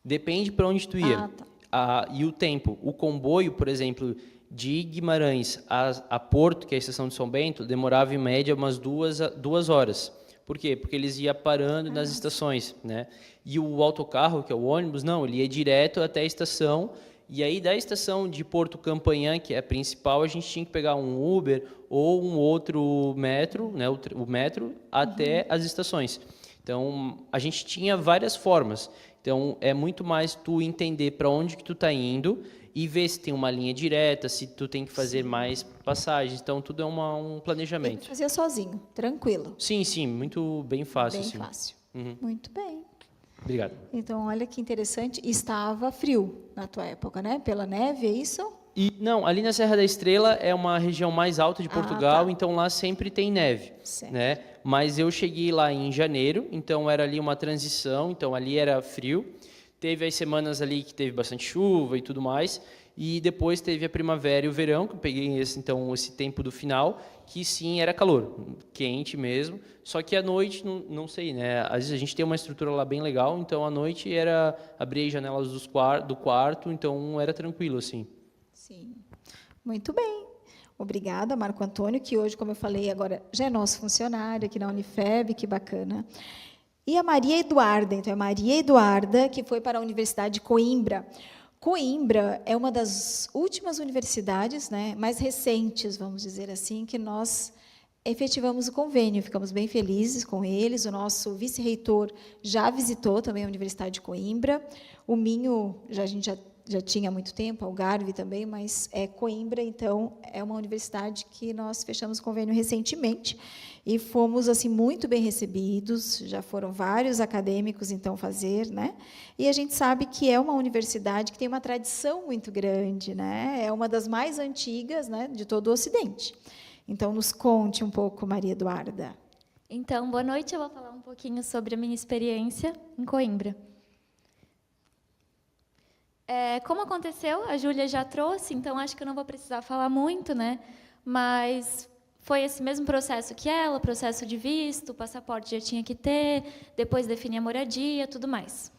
Depende para onde tu ia. Tá. E o tempo. O comboio, por exemplo, de Guimarães a Porto, que é a estação de São Bento, demorava em média umas 2 horas. Por quê? Porque eles iam parando nas estações, né? E o autocarro, que é o ônibus, não, ele ia direto até a estação, e aí da estação de Porto Campanhã, que é a principal, a gente tinha que pegar um Uber ou um outro metro, né, o metro, até as estações. Então, a gente tinha várias formas. Então, é muito mais tu entender para onde que tu está indo e ver se tem uma linha direta, se tu tem que fazer mais passagens. Então, tudo é um planejamento. Eu fazia sozinho, tranquilo. Sim, muito bem fácil. Bem fácil. Uhum. Muito bem. Obrigado. Então, olha que interessante. Estava frio na tua época, né? Pela neve, é isso? Não, ali na Serra da Estrela é uma região mais alta de Portugal, tá. então lá sempre tem neve, Certo. né? Mas eu cheguei lá em janeiro, então era ali uma transição, então ali era frio. Teve as semanas ali que teve bastante chuva e tudo mais, e depois teve a primavera e o verão, que eu peguei esse tempo do final, que sim, era calor, quente mesmo, só que à noite, não sei, né? Às vezes a gente tem uma estrutura lá bem legal, então à noite era abrir as janelas do quarto, então era tranquilo, assim. Sim. Muito bem. Obrigada, Marco Antônio, que hoje, como eu falei, agora já é nosso funcionário aqui na Unifeb, que bacana. E a Maria Eduarda, então é Maria Eduarda, que foi para a Universidade de Coimbra. Coimbra é uma das últimas universidades, né, mais recentes, vamos dizer assim, que nós efetivamos o convênio. Ficamos bem felizes com eles. O nosso vice-reitor já visitou também a Universidade de Coimbra. O Minho, a gente já tinha há muito tempo, Algarve também, mas Coimbra, então, é uma universidade que nós fechamos convênio recentemente e fomos assim muito bem recebidos, já foram vários acadêmicos, então, fazer, né? E a gente sabe que é uma universidade que tem uma tradição muito grande, né? É uma das mais antigas, né, de todo o Ocidente. Então, nos conte um pouco, Maria Eduarda. Então, boa noite, eu vou falar um pouquinho sobre a minha experiência em Coimbra. Como aconteceu, a Júlia já trouxe, então acho que eu não vou precisar falar muito, né? Mas foi esse mesmo processo que ela, processo de visto, o passaporte já tinha que ter, depois definir a moradia, tudo mais.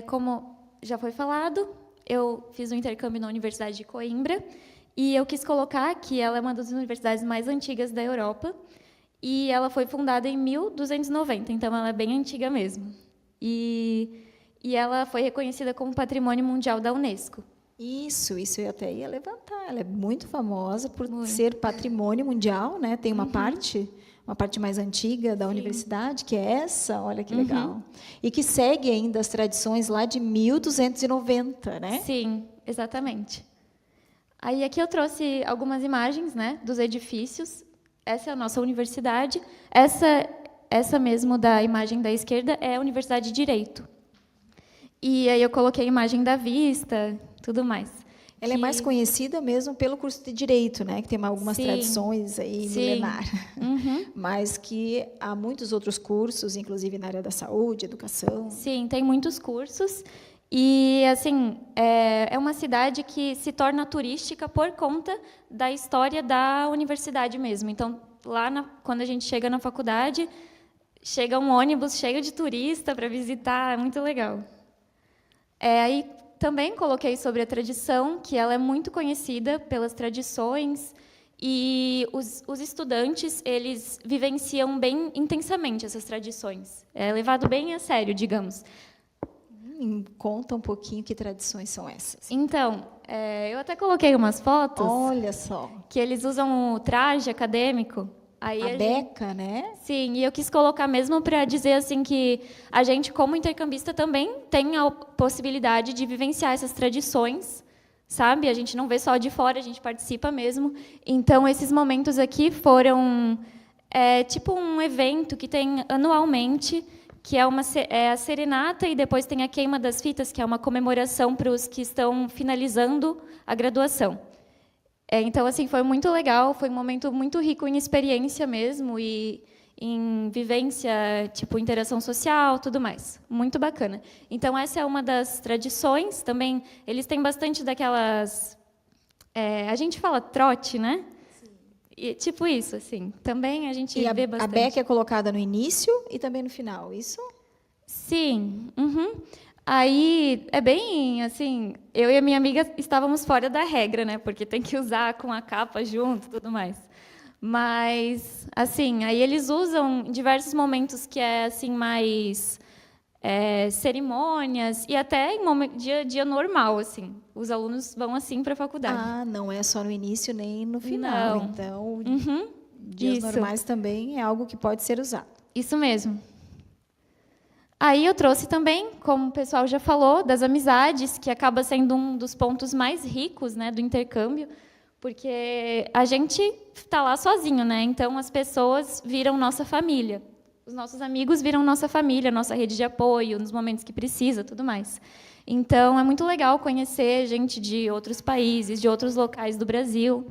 Como já foi falado, eu fiz um intercâmbio na Universidade de Coimbra, e eu quis colocar que ela é uma das universidades mais antigas da Europa, e ela foi fundada em 1290, então ela é bem antiga mesmo. E ela foi reconhecida como Patrimônio Mundial da Unesco. Isso eu até ia levantar. Ela é muito famosa por Muito. ser patrimônio mundial, né? Tem uma parte mais antiga da universidade, que é essa, olha que legal. E que segue ainda as tradições lá de 1290, né? Sim, exatamente. Aí aqui eu trouxe algumas imagens, né, dos edifícios. Essa é a nossa universidade. Essa mesmo da imagem da esquerda é a Universidade de Direito. E aí eu coloquei a imagem da vista, tudo mais. Ela é mais conhecida mesmo pelo curso de Direito, né? Que tem algumas Sim. tradições aí Sim. milenar. Mas que há muitos outros cursos, inclusive na área da saúde, educação. Sim, tem muitos cursos. E, assim, é uma cidade que se torna turística por conta da história da universidade mesmo. Então, lá, quando a gente chega na faculdade, chega um ônibus cheio de turista para visitar, é muito legal. Aí também coloquei sobre a tradição, que ela é muito conhecida pelas tradições, e os estudantes, eles vivenciam bem intensamente essas tradições. É levado bem a sério, digamos. Conta um pouquinho que tradições são essas. Então, eu até coloquei umas fotos. Olha só. Que eles usam o traje acadêmico. Aí a beca, né? Sim, e eu quis colocar mesmo para dizer assim que a gente, como intercambista, também tem a possibilidade de vivenciar essas tradições, sabe? A gente não vê só de fora, a gente participa mesmo. Então, esses momentos aqui foram tipo um evento que tem anualmente, que é a serenata, e depois tem a queima das fitas, que é uma comemoração para os que estão finalizando a graduação. Então, assim, foi muito legal, foi um momento muito rico em experiência mesmo, e em vivência, tipo, interação social, tudo mais. Muito bacana. Então, essa é uma das tradições. Também, eles têm bastante daquelas... a gente fala trote, né? E, tipo isso, assim. Também a gente vê bastante. A beca é colocada no início e também no final, isso? Sim. Aí, é bem, assim, eu e a minha amiga estávamos fora da regra, né? Porque tem que usar com a capa junto, tudo mais. Mas, assim, aí eles usam em diversos momentos que é, assim, mais cerimônias, e até em dia normal, assim. Os alunos vão assim para a faculdade. Ah, não é só no início nem no final. Não. Então, dias normais também é algo que pode ser usado. Isso mesmo. Aí eu trouxe também, como o pessoal já falou, das amizades, que acaba sendo um dos pontos mais ricos, né, do intercâmbio, porque a gente está lá sozinho, né? Então as pessoas viram nossa família. Os nossos amigos viram nossa família, nossa rede de apoio, nos momentos que precisa, tudo mais. Então, é muito legal conhecer gente de outros países, de outros locais do Brasil.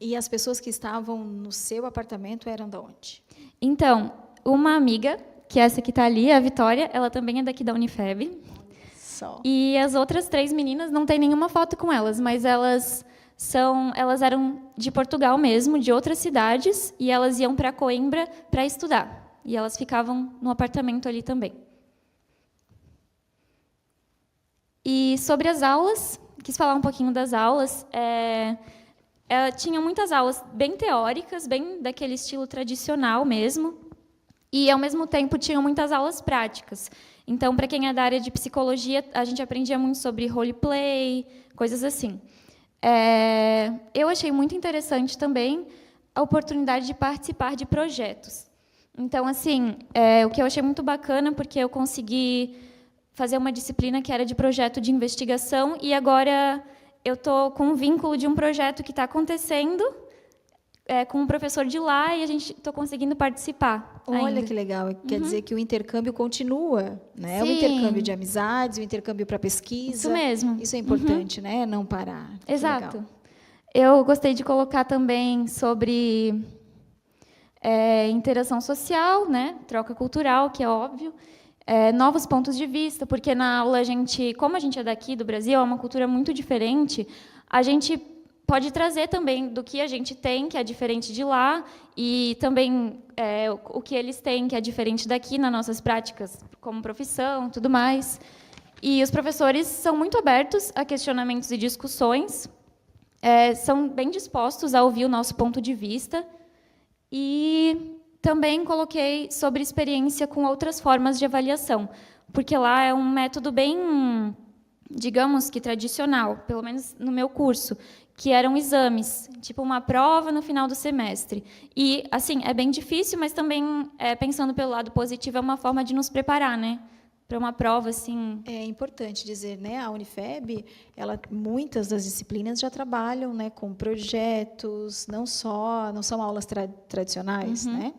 E as pessoas que estavam no seu apartamento eram de onde? Então, uma amiga, que é essa que está ali, a Vitória, ela também é daqui da Unifeb. Só. E as outras 3 meninas, não tem nenhuma foto com elas, mas elas eram de Portugal mesmo, de outras cidades, e elas iam para Coimbra para estudar. E elas ficavam no apartamento ali também. E sobre as aulas, quis falar um pouquinho das aulas. Tinha muitas aulas bem teóricas, bem daquele estilo tradicional mesmo, e, ao mesmo tempo, tinham muitas aulas práticas. Então, para quem é da área de psicologia, a gente aprendia muito sobre roleplay, coisas assim. Eu achei muito interessante também a oportunidade de participar de projetos. Então, assim, o que eu achei muito bacana, porque eu consegui fazer uma disciplina que era de projeto de investigação, e agora eu estou com um vínculo de um projeto que está acontecendo com um professor de lá, e a gente está conseguindo participar. Olha ainda. que legal, quer dizer que o intercâmbio continua, né? O Sim. intercâmbio de amizades, o intercâmbio para pesquisa. Isso mesmo. Isso é importante, né? Não parar. Que Exato. legal. Eu gostei de colocar também sobre interação social, né? Troca cultural, que é óbvio. novos pontos de vista, porque na aula como a gente é daqui do Brasil, é uma cultura muito diferente, a gente pode trazer também do que a gente tem, que é diferente de lá, e também o que eles têm, que é diferente daqui, nas nossas práticas, como profissão, tudo mais. E os professores são muito abertos a questionamentos e discussões, são bem dispostos a ouvir o nosso ponto de vista, e também coloquei sobre experiência com outras formas de avaliação, porque lá é um método bem, digamos que tradicional, pelo menos no meu curso, que eram exames, tipo uma prova no final do semestre. E, assim, é bem difícil, mas também, pensando pelo lado positivo, é uma forma de nos preparar, né, para uma prova, assim. É importante dizer, né, a Unifeb, muitas das disciplinas já trabalham, né, com projetos, não são aulas tradicionais, né?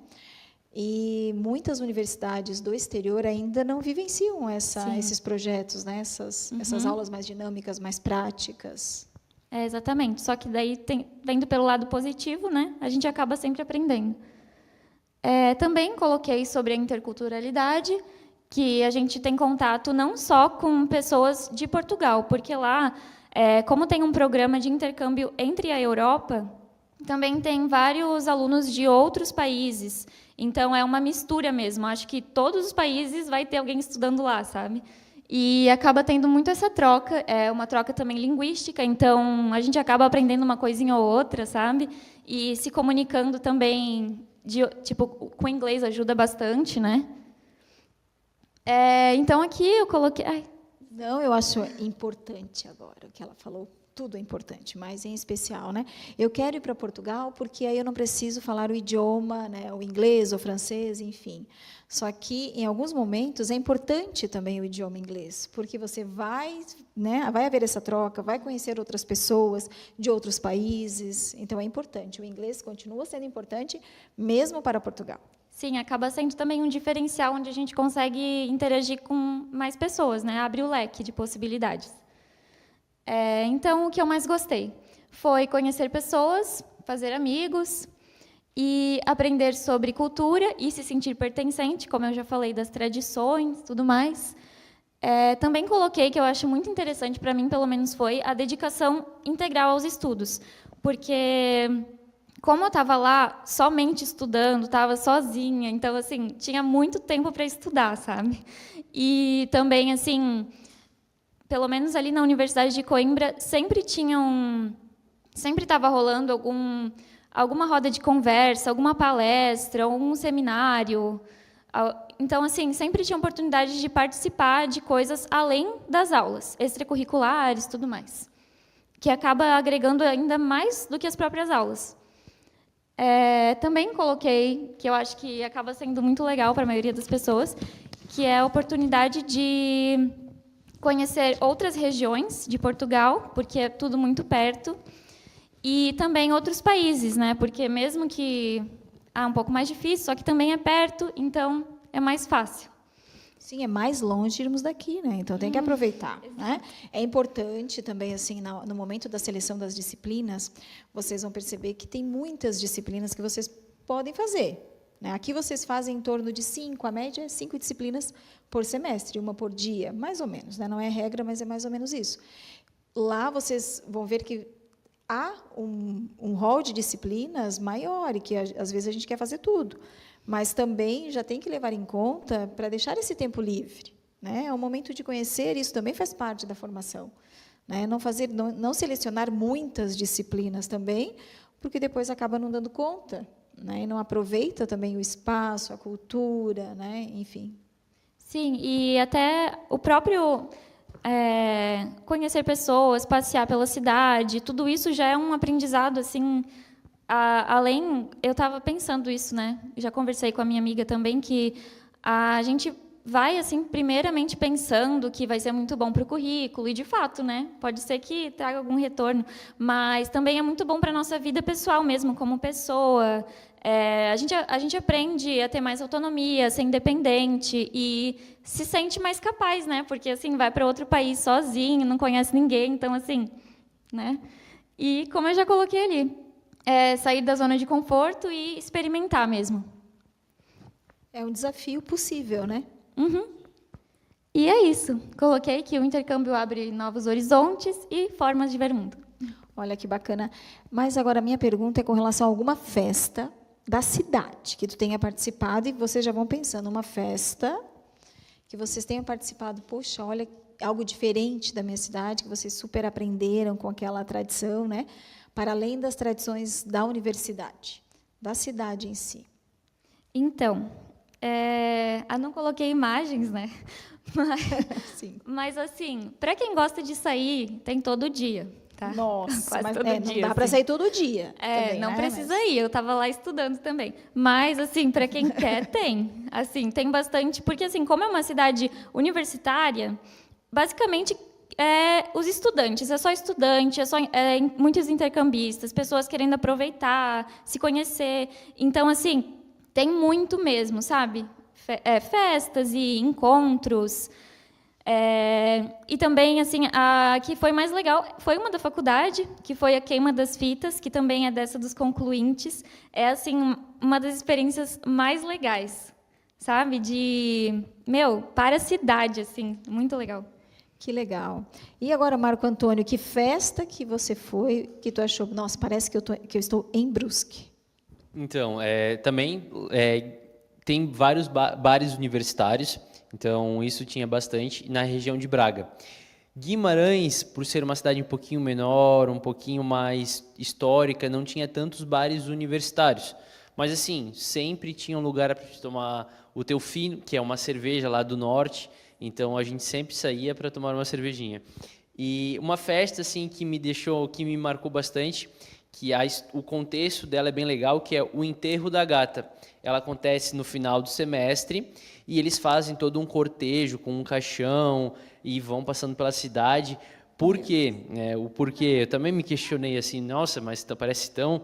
E muitas universidades do exterior ainda não vivenciam esses projetos, né, essas aulas mais dinâmicas, mais práticas. Exatamente. Só que daí, vendo pelo lado positivo, né, a gente acaba sempre aprendendo. Também coloquei sobre a interculturalidade, que a gente tem contato não só com pessoas de Portugal, porque lá, como tem um programa de intercâmbio entre a Europa, também tem vários alunos de outros países. Então, é uma mistura mesmo. Acho que todos os países vai ter alguém estudando lá, sabe? E acaba tendo muito essa troca, uma troca também linguística, então a gente acaba aprendendo uma coisinha ou outra, sabe? E se comunicando também, com inglês ajuda bastante, né? Então, aqui eu coloquei... Não, eu acho importante agora o que ela falou. Tudo é importante, mas em especial, né? Eu quero ir para Portugal porque aí eu não preciso falar o idioma, né? O inglês, o francês, enfim. Só que, em alguns momentos, é importante também o idioma inglês, porque você vai haver essa troca, vai conhecer outras pessoas de outros países, então é importante. O inglês continua sendo importante, mesmo para Portugal. Sim, acaba sendo também um diferencial onde a gente consegue interagir com mais pessoas, né? Abre o leque de possibilidades. Então, o que eu mais gostei foi conhecer pessoas, fazer amigos e aprender sobre cultura e se sentir pertencente, como eu já falei, das tradições, tudo mais. Também coloquei, que eu acho muito interessante, para mim, pelo menos, foi a dedicação integral aos estudos, porque, como eu estava lá somente estudando, estava sozinha, então, assim, tinha muito tempo para estudar, sabe? E também, assim... Pelo menos ali na Universidade de Coimbra, sempre estava rolando alguma roda de conversa, alguma palestra, algum seminário. Então, assim, sempre tinha oportunidade de participar de coisas além das aulas, extracurriculares, tudo mais, que acaba agregando ainda mais do que as próprias aulas. Também coloquei, que eu acho que acaba sendo muito legal para a maioria das pessoas, que é a oportunidade de conhecer outras regiões de Portugal, porque é tudo muito perto, e também outros países, né? Porque mesmo que um pouco mais difícil, só que também é perto, então é mais fácil. Sim, é mais longe irmos daqui, né? Então tem que aproveitar, né? É importante também, assim, no momento da seleção das disciplinas, vocês vão perceber que tem muitas disciplinas que vocês podem fazer. Aqui vocês fazem em torno de 5, a média é 5 disciplinas por semestre, uma por dia, mais ou menos, né? Não é regra, mas é mais ou menos isso. Lá vocês vão ver que há um rol de disciplinas maior, e que às vezes a gente quer fazer tudo, mas também já tem que levar em conta para deixar esse tempo livre, né? É um momento de conhecer, isso também faz parte da formação, né? Não selecionar muitas disciplinas também, porque depois acaba não dando conta, né? E não aproveita também o espaço, a cultura, né? Enfim. Sim, e até o próprio conhecer pessoas, passear pela cidade, tudo isso já é um aprendizado, assim, além... Eu estava pensando isso, né? Já conversei com a minha amiga também, que a gente vai, assim, primeiramente pensando que vai ser muito bom para o currículo, e, de fato, né? Pode ser que traga algum retorno, mas também é muito bom para a nossa vida pessoal mesmo, como pessoa. A gente aprende a ter mais autonomia, a ser independente e se sente mais capaz, né? Porque, assim, vai para outro país sozinho, não conhece ninguém, então, assim, né? E, como eu já coloquei ali, sair da zona de conforto e experimentar mesmo. É um desafio possível, né? Uhum. E é isso. Coloquei que o intercâmbio abre novos horizontes e formas de ver o mundo. Olha que bacana. Mas agora a minha pergunta é com relação a alguma festa da cidade que tu tenha participado, e vocês já vão pensando, uma festa que vocês tenham participado, poxa, olha, algo diferente da minha cidade, que vocês super aprenderam com aquela tradição, né? Para além das tradições da universidade, da cidade em si. Então, eu não coloquei imagens, né? Sim. Mas assim, para quem gosta de sair, tem todo dia, tá? Nossa, Quase mas todo não dia, dá para assim. sair todo dia. Também, Não né? precisa ir, eu estava lá estudando também. Mas, assim, para quem quer, tem. Assim, tem bastante, porque, assim, como é uma cidade universitária, basicamente, os estudantes, é só estudante, muitos intercambistas, pessoas querendo aproveitar, se conhecer. Então, assim, tem muito mesmo, sabe? Festas e encontros. E também, assim, a que foi mais legal foi uma da faculdade, que foi a queima das fitas, que também é dessa dos concluintes. É, assim, uma das experiências mais legais, sabe? Para a cidade, assim, muito legal. Que legal. E agora, Marco Antônio, que festa que você foi, que tu achou, nossa, parece que eu estou em Brusque? Então, também tem vários bares universitários, então isso tinha bastante na região de Braga. Guimarães, por ser uma cidade um pouquinho menor, um pouquinho mais histórica, não tinha tantos bares universitários. Mas, assim, sempre tinha um lugar para tomar o teu fino, que é uma cerveja lá do norte, então a gente sempre saía para tomar uma cervejinha. E uma festa, assim, que me marcou bastante, que o contexto dela é bem legal, que é o enterro da gata. Ela acontece no final do semestre e eles fazem todo um cortejo com um caixão e vão passando pela cidade. Por quê? O porquê, eu também me questionei assim, nossa, mas parece tão...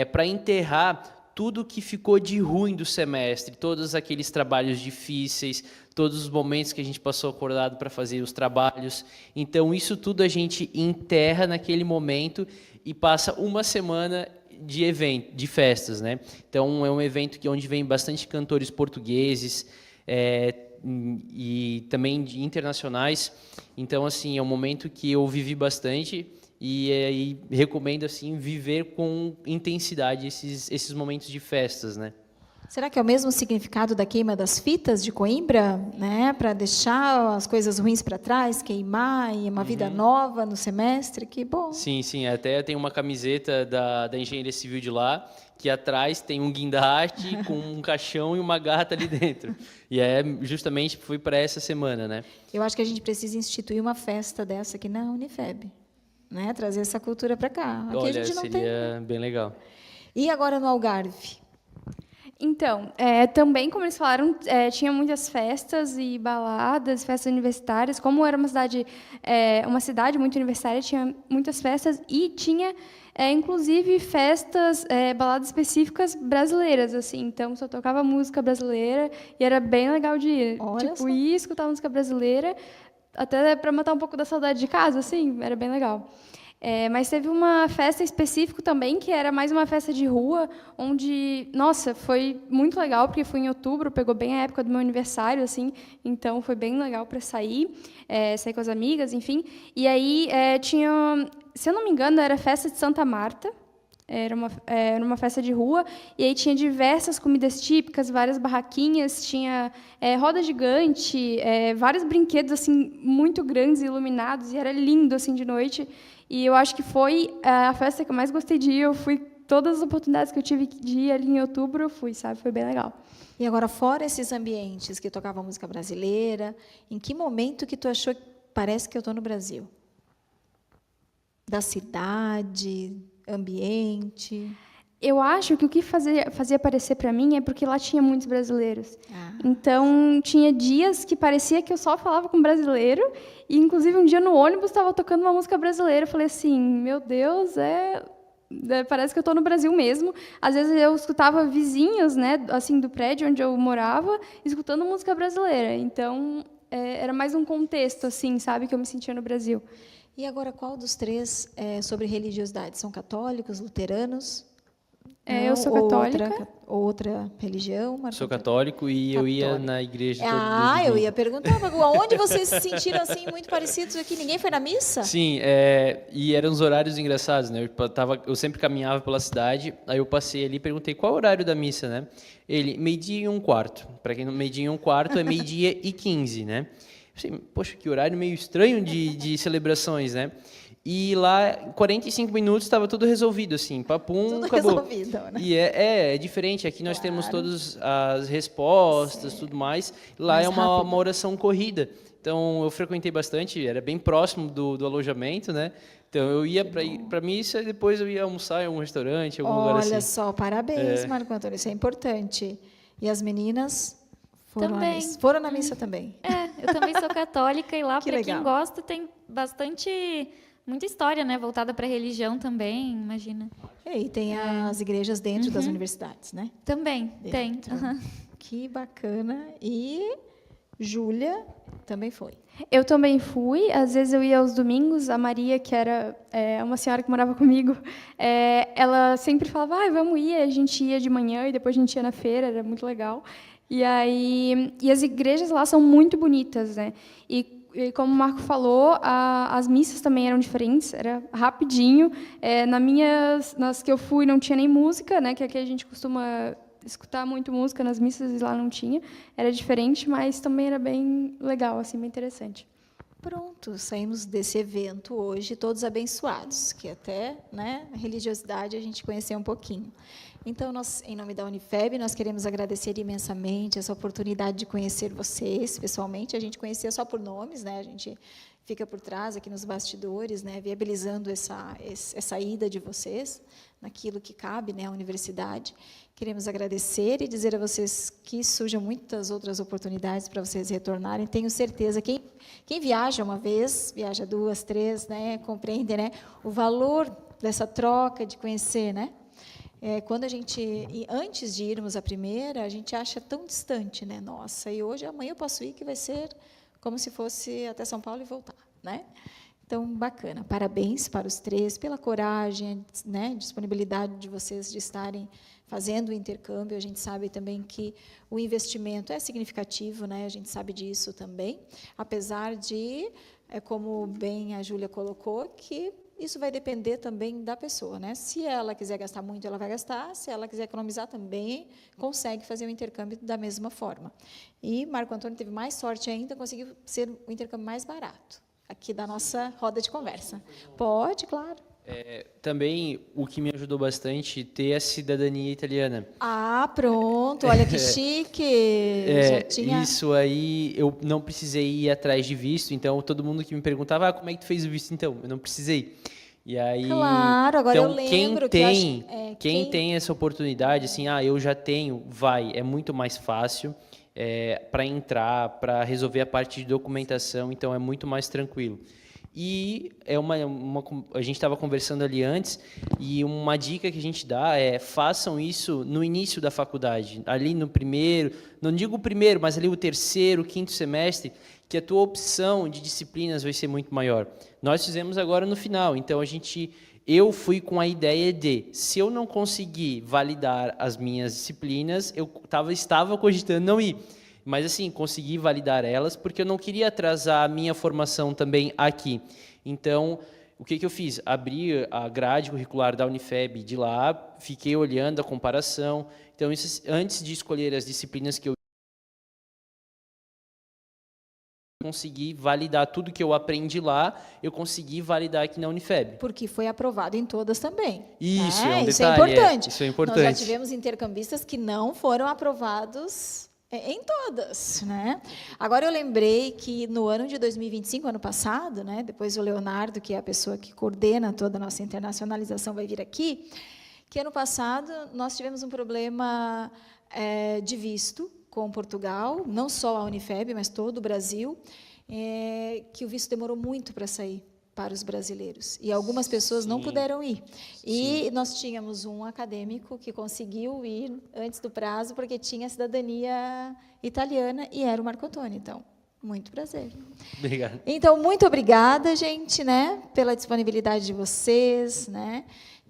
para enterrar tudo que ficou de ruim do semestre, todos aqueles trabalhos difíceis, todos os momentos que a gente passou acordado para fazer os trabalhos. Então, isso tudo a gente enterra naquele momento e passa uma semana de festas, né? Então, é um evento onde vem bastante cantores portugueses e também internacionais. Então, assim, é um momento que eu vivi bastante e recomendo, assim, viver com intensidade esses momentos de festas, né? Será que é o mesmo significado da queima das fitas de Coimbra, né? Para deixar as coisas ruins para trás, queimar e uma vida nova no semestre? Que bom. Sim, sim. Até tem uma camiseta da Engenharia Civil de lá, que atrás tem um guindaste com um caixão e uma gata ali dentro. E justamente foi para essa semana, né? Eu acho que a gente precisa instituir uma festa dessa aqui na Unifeb, né? Trazer essa cultura para cá. Aqui Olha, a gente não seria tem. bem legal. E agora no Algarve? Então, também, como eles falaram, tinha muitas festas e baladas, festas universitárias. Como era uma cidade muito universitária, tinha muitas festas e tinha, inclusive, festas, baladas específicas brasileiras, assim. Então, só tocava música brasileira e era bem legal de ir. Olha tipo, só. ir escutar música brasileira, até para matar um pouco da saudade de casa, assim, era bem legal. Mas teve uma festa específica também, que era mais uma festa de rua, onde, nossa, foi muito legal, porque foi em outubro, pegou bem a época do meu aniversário, assim, então foi bem legal para sair com as amigas, enfim. E aí tinha, se eu não me engano, era a festa de Santa Marta, era uma festa de rua, e aí tinha diversas comidas típicas, várias barraquinhas, tinha roda gigante, vários brinquedos assim muito grandes e iluminados, e era lindo assim de noite. E eu acho que foi a festa que eu mais gostei de ir. Eu fui todas as oportunidades que eu tive de ir ali em outubro, eu fui, sabe? Foi bem legal. E agora, fora esses ambientes que tocavam música brasileira, em que momento que tu achou que parece que eu estou no Brasil? Da cidade, ambiente? Eu acho que o que fazia parecer para mim é porque lá tinha muitos brasileiros. Ah. Então, tinha dias que parecia que eu só falava com brasileiro, e, inclusive, um dia no ônibus estava tocando uma música brasileira. Eu falei assim, meu Deus, parece que eu estou no Brasil mesmo. Às vezes, eu escutava vizinhos, né, assim, do prédio onde eu morava, escutando música brasileira. Então, era mais um contexto, assim, sabe, que eu me sentia no Brasil. E agora, qual dos três é sobre religiosidade? São católicos, luteranos? Eu sou Ou católica. outra religião, Marco Sou Antônio? católico e eu ia Católico. na igreja Eu domingo. ia perguntar, Magu, aonde vocês se sentiram assim muito parecidos aqui? Ninguém foi na missa? Sim, e eram os horários engraçados, né? Eu sempre caminhava pela cidade, aí eu passei ali e perguntei qual é o horário da missa, né? Ele, 12:15. Para quem não, 12:15 é 12:15, né? Eu pensei, poxa, que horário meio estranho de celebrações, né? E lá, em 45 minutos, estava tudo resolvido, assim, papum, Tudo acabou. resolvido, né? E é diferente, aqui nós temos todas as respostas, tudo mais. Lá Mais é rápido. uma oração corrida. Então, eu frequentei bastante, era bem próximo do alojamento, né? Então, eu ia para missa e depois eu ia almoçar em algum restaurante, algum lugar Olha assim. só, parabéns, Marco Antônio, isso é importante. E as meninas foram, Também. foram na missa também. Eu também sou católica e lá, Que para quem legal. gosta, tem muita história, né? Voltada para a religião também, imagina. E tem as igrejas dentro das universidades, né? Também, tem. Dentro. Aham. Que bacana. E Júlia também foi. Eu também fui, às vezes eu ia aos domingos, a Maria, que era uma senhora que morava comigo, ela sempre falava, vamos ir, a gente ia de manhã e depois a gente ia na feira, era muito legal. E as igrejas lá são muito bonitas, né? E como o Marco falou, as missas também eram diferentes, era rapidinho. Nas que eu fui não tinha nem música, né? Que aqui a gente costuma escutar muito música nas missas e lá não tinha. Era diferente, mas também era bem legal, assim, bem interessante. Pronto, saímos desse evento hoje todos abençoados, que até, né, a religiosidade a gente conheceu um pouquinho. Então, nós, em nome da Unifeb, nós queremos agradecer imensamente essa oportunidade de conhecer vocês pessoalmente. A gente conhecia só por nomes, né? A gente fica por trás, aqui nos bastidores, né, viabilizando essa ida de vocês naquilo que cabe, né, à universidade. Queremos agradecer e dizer a vocês que surjam muitas outras oportunidades para vocês retornarem. Tenho certeza, quem viaja uma vez, viaja duas, três, né, compreende, né, o valor dessa troca, de conhecer, né? Quando antes de irmos à primeira, a gente acha tão distante, né? Nossa, e hoje, amanhã eu posso ir, que vai ser como se fosse até São Paulo e voltar, né? Então, bacana. Parabéns para os três pela coragem, né, disponibilidade de vocês de estarem fazendo o intercâmbio. A gente sabe também que o investimento é significativo, né? A gente sabe disso também, apesar de, como bem a Júlia colocou, que isso vai depender também da pessoa, né? Se ela quiser gastar muito, ela vai gastar. Se ela quiser economizar, também consegue fazer o intercâmbio da mesma forma. E Marco Antônio teve mais sorte ainda, conseguiu ser o intercâmbio mais barato aqui da nossa roda de conversa. Pode, claro. Também o que me ajudou bastante ter a cidadania italiana. Pronto, olha que chique. Já tinha... Isso aí, eu não precisei ir atrás de visto, então todo mundo que me perguntava, como é que tu fez o visto então? Eu não precisei. E aí, Claro, agora então, eu lembro quem tem essa oportunidade, assim, eu já tenho, é muito mais fácil para entrar, para resolver a parte de documentação, então é muito mais tranquilo. E a gente estava conversando ali antes, e uma dica que a gente dá façam isso no início da faculdade, ali no primeiro, não digo o primeiro, mas ali o terceiro, quinto semestre, que a tua opção de disciplinas vai ser muito maior. Nós fizemos agora no final, então eu fui com a ideia de, se eu não conseguir validar as minhas disciplinas, eu estava cogitando não ir. Mas, assim, consegui validar elas, porque eu não queria atrasar a minha formação também aqui. Então, o que eu fiz? Abri a grade curricular da Unifeb de lá, fiquei olhando a comparação. Então, antes de escolher as disciplinas que eu consegui validar tudo que eu aprendi lá, eu consegui validar aqui na Unifeb. Porque foi aprovado em todas também. Isso, né? é um Isso é detalhe. importante. Isso é importante. Nós já tivemos intercambistas que não foram aprovados em todas, né? Agora eu lembrei que no ano de 2025, ano passado, né, depois o Leonardo, que é a pessoa que coordena toda a nossa internacionalização, vai vir aqui, que ano passado nós tivemos um problema de visto com Portugal, não só a Unifeb, mas todo o Brasil, que o visto demorou muito para sair para os brasileiros. E algumas pessoas não puderam ir. E nós tínhamos um acadêmico que conseguiu ir antes do prazo, porque tinha cidadania italiana, e era o Marco Antônio. Então, muito prazer. Obrigado. Então, muito obrigada, gente, né, pela disponibilidade de vocês, né?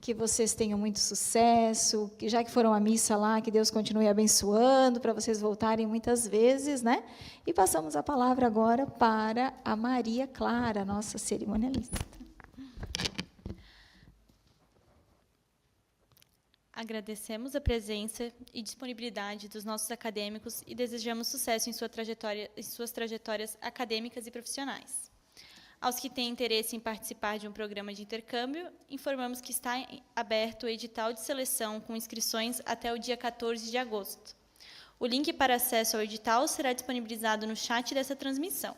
que vocês tenham muito sucesso, que já que foram à missa lá, que Deus continue abençoando, para vocês voltarem muitas vezes, né? E passamos a palavra agora para a Maria Clara, nossa cerimonialista. Agradecemos a presença e disponibilidade dos nossos acadêmicos e desejamos sucesso em suas trajetórias acadêmicas e profissionais. Aos que têm interesse em participar de um programa de intercâmbio, informamos que está aberto o edital de seleção com inscrições até o dia 14 de agosto. O link para acesso ao edital será disponibilizado no chat dessa transmissão.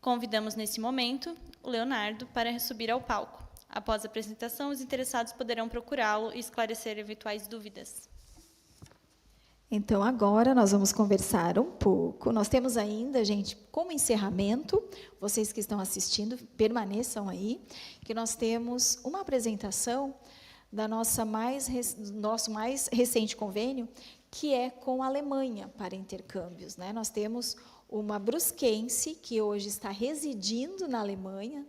Convidamos, nesse momento, o Leonardo para subir ao palco. Após a apresentação, os interessados poderão procurá-lo e esclarecer eventuais dúvidas. Então, agora nós vamos conversar um pouco. Nós temos ainda, gente, como encerramento, vocês que estão assistindo, permaneçam aí, que nós temos uma apresentação da do nosso mais recente convênio, que é com a Alemanha para intercâmbios, né? Nós temos uma brusquense que hoje está residindo na Alemanha,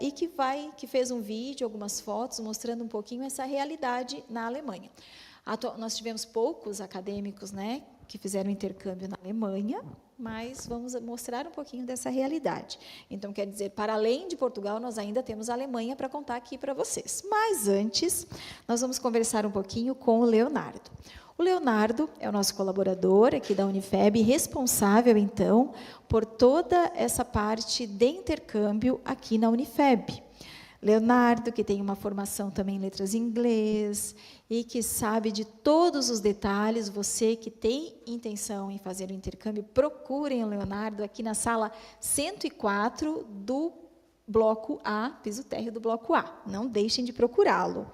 e que fez um vídeo, algumas fotos, mostrando um pouquinho essa realidade na Alemanha. Nós tivemos poucos acadêmicos, né, que fizeram intercâmbio na Alemanha, mas vamos mostrar um pouquinho dessa realidade. Então, quer dizer, para além de Portugal, nós ainda temos a Alemanha para contar aqui para vocês. Mas antes, nós vamos conversar um pouquinho com o Leonardo. O Leonardo é o nosso colaborador aqui da Unifeb, responsável, então, por toda essa parte de intercâmbio aqui na Unifeb. Leonardo, que tem uma formação também em letras em inglês e que sabe de todos os detalhes. Você que tem intenção em fazer o intercâmbio, procurem o Leonardo aqui na sala 104 do Bloco A, piso térreo do Bloco A. Não deixem de procurá-lo.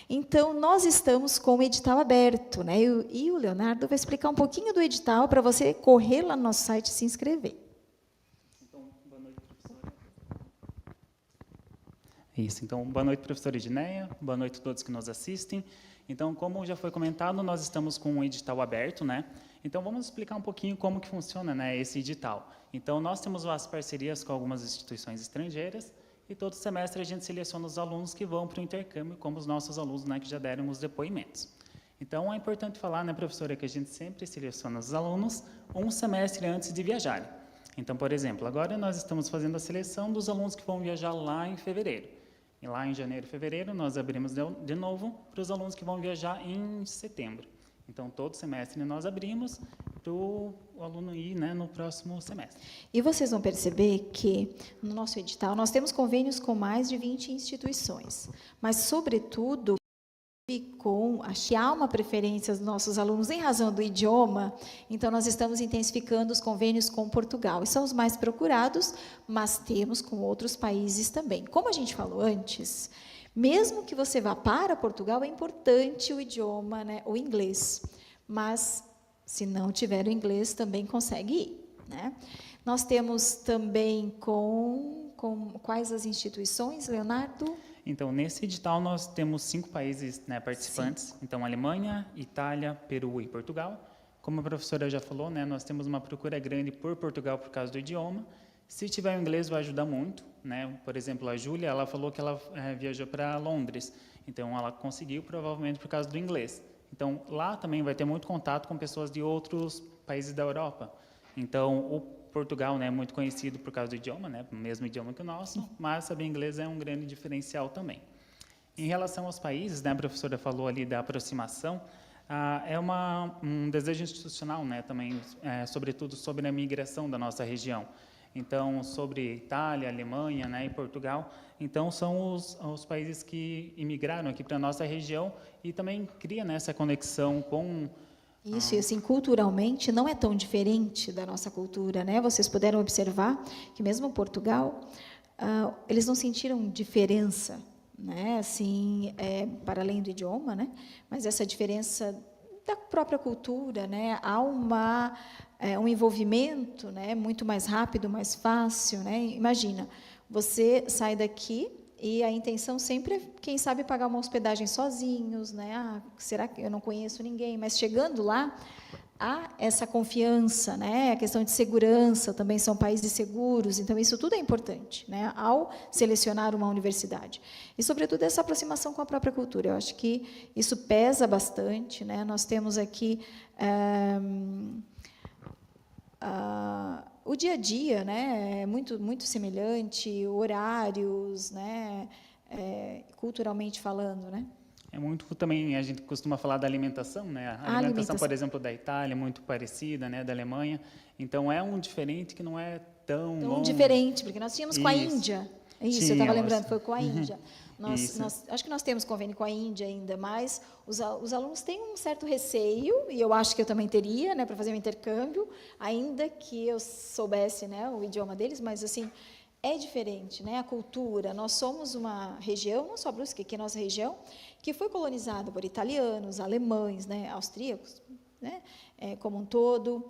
Então, nós estamos com o edital aberto, né? E o Leonardo vai explicar um pouquinho do edital para você correr lá no nosso site e se inscrever. Isso, então, boa noite, professora Edneia, boa noite a todos que nos assistem. Então, como já foi comentado, nós estamos com um edital aberto, né? Então, vamos explicar um pouquinho como que funciona, né, esse edital. Então, nós temos as parcerias com algumas instituições estrangeiras e todo semestre a gente seleciona os alunos que vão para o intercâmbio, como os nossos alunos, né, que já deram os depoimentos. Então, é importante falar, né, professora, que a gente sempre seleciona os alunos um semestre antes de viajarem. Então, por exemplo, agora nós estamos fazendo a seleção dos alunos que vão viajar lá em fevereiro. E lá em janeiro e fevereiro, nós abrimos de novo para os alunos que vão viajar em setembro. Então, todo semestre nós abrimos para o aluno ir, né, no próximo semestre. E vocês vão perceber que, no nosso edital, nós temos convênios com mais de 20 instituições, mas, sobretudo, que há uma preferência dos nossos alunos em razão do idioma, então nós estamos intensificando os convênios com Portugal. E são os mais procurados, mas temos com outros países também. Como a gente falou antes, mesmo que você vá para Portugal, é importante o idioma, né, o inglês. Mas, se não tiver o inglês, também consegue ir, né? Nós temos também com quais as instituições, Leonardo? Então, nesse edital, nós temos 5 países, né, participantes. Sim. Então, Alemanha, Itália, Peru e Portugal. Como a professora já falou, né, nós temos uma procura grande por Portugal por causa do idioma. Se tiver o inglês, vai ajudar muito, né? Por exemplo, a Júlia, ela falou que ela viajou para Londres. Então, ela conseguiu, provavelmente, por causa do inglês. Então, lá também vai ter muito contato com pessoas de outros países da Europa. Então, o Portugal, né, é muito conhecido por causa do idioma, né, o mesmo idioma que o nosso, mas saber inglês é um grande diferencial também. Em relação aos países, né, a professora falou ali da aproximação, é um desejo institucional, né, também, sobretudo sobre a migração da nossa região. Então, sobre Itália, Alemanha, né, e Portugal, então são os países que imigraram aqui para a nossa região e também cria, né, essa conexão com... Isso, e assim, culturalmente, não é tão diferente da nossa cultura, né? Vocês puderam observar que mesmo Portugal, eles não sentiram diferença, né? Assim, para além do idioma, né? Mas essa diferença da própria cultura, né? Há um envolvimento, né, muito mais rápido, mais fácil, né? Imagina, você sai daqui e a intenção sempre é, quem sabe, pagar uma hospedagem sozinhos, né? Será que eu não conheço ninguém? Mas chegando lá, há essa confiança, né? A questão de segurança, também são países seguros, então isso tudo é importante, né? Ao selecionar uma universidade. E, sobretudo, essa aproximação com a própria cultura. Eu acho que isso pesa bastante, né? Nós temos aqui o dia a dia, né? É muito semelhante, horários, né? Culturalmente falando, né? É muito também, a gente costuma falar da alimentação, né? A alimentação, por exemplo, da Itália é muito parecida, né? Da Alemanha. Então, é um diferente que não é tão longe. Diferente, porque nós tínhamos com a Índia. Isso, eu estava lembrando, foi com a Índia. Acho que nós temos convênio com a Índia ainda, mas os alunos têm um certo receio, e eu acho que eu também teria, né, para fazer um intercâmbio, ainda que eu soubesse, né, o idioma deles, mas, assim, é diferente, né? A cultura. Nós somos uma região, não só Brusque, que é a nossa região, que foi colonizada por italianos, alemães, né? Austríacos, né? Como um todo.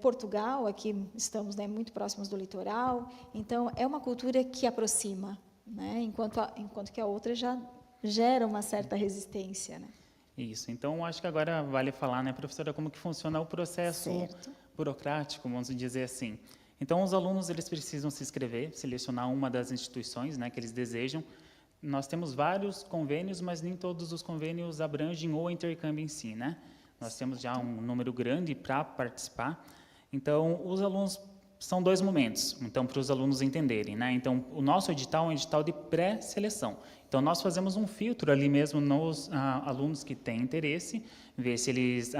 Portugal, aqui estamos, né, muito próximos do litoral. Então, é uma cultura que aproxima, né? Enquanto que a outra já gera uma certa resistência, né? Isso. Então, acho que agora vale falar, né, professora, como que funciona o processo burocrático, vamos dizer assim. Então, os alunos eles precisam se inscrever, selecionar uma das instituições, né, que eles desejam. Nós temos vários convênios, mas nem todos os convênios abrangem o intercâmbio em si, né? Nós temos já um número grande para participar. Então, os alunos são 2 momentos, então, para os alunos entenderem, né? Então, o nosso edital é um edital de pré-seleção. Então, nós fazemos um filtro ali mesmo nos alunos que têm interesse, ver se eles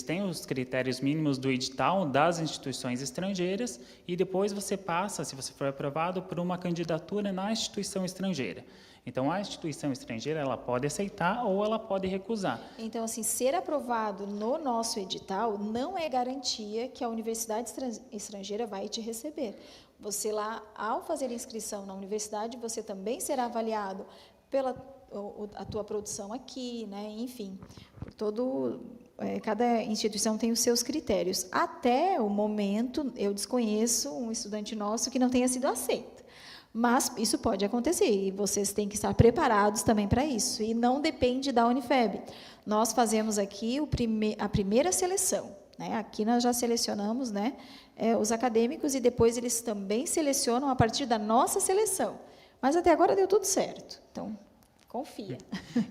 têm os critérios mínimos do edital das instituições estrangeiras, e depois você passa, se você for aprovado, por uma candidatura na instituição estrangeira. Então, a instituição estrangeira ela pode aceitar ou ela pode recusar. Então, assim, ser aprovado no nosso edital não é garantia que a universidade estrangeira vai te receber. Você lá, ao fazer a inscrição na universidade, você também será avaliado pela a tua produção aqui, né? Enfim, por cada instituição tem os seus critérios. Até o momento, eu desconheço um estudante nosso que não tenha sido aceito. Mas isso pode acontecer, e vocês têm que estar preparados também para isso. E não depende da Unifeb. Nós fazemos aqui a primeira seleção, né? Aqui nós já selecionamos, né, os acadêmicos, e depois eles também selecionam a partir da nossa seleção. Mas até agora deu tudo certo. Então, confia.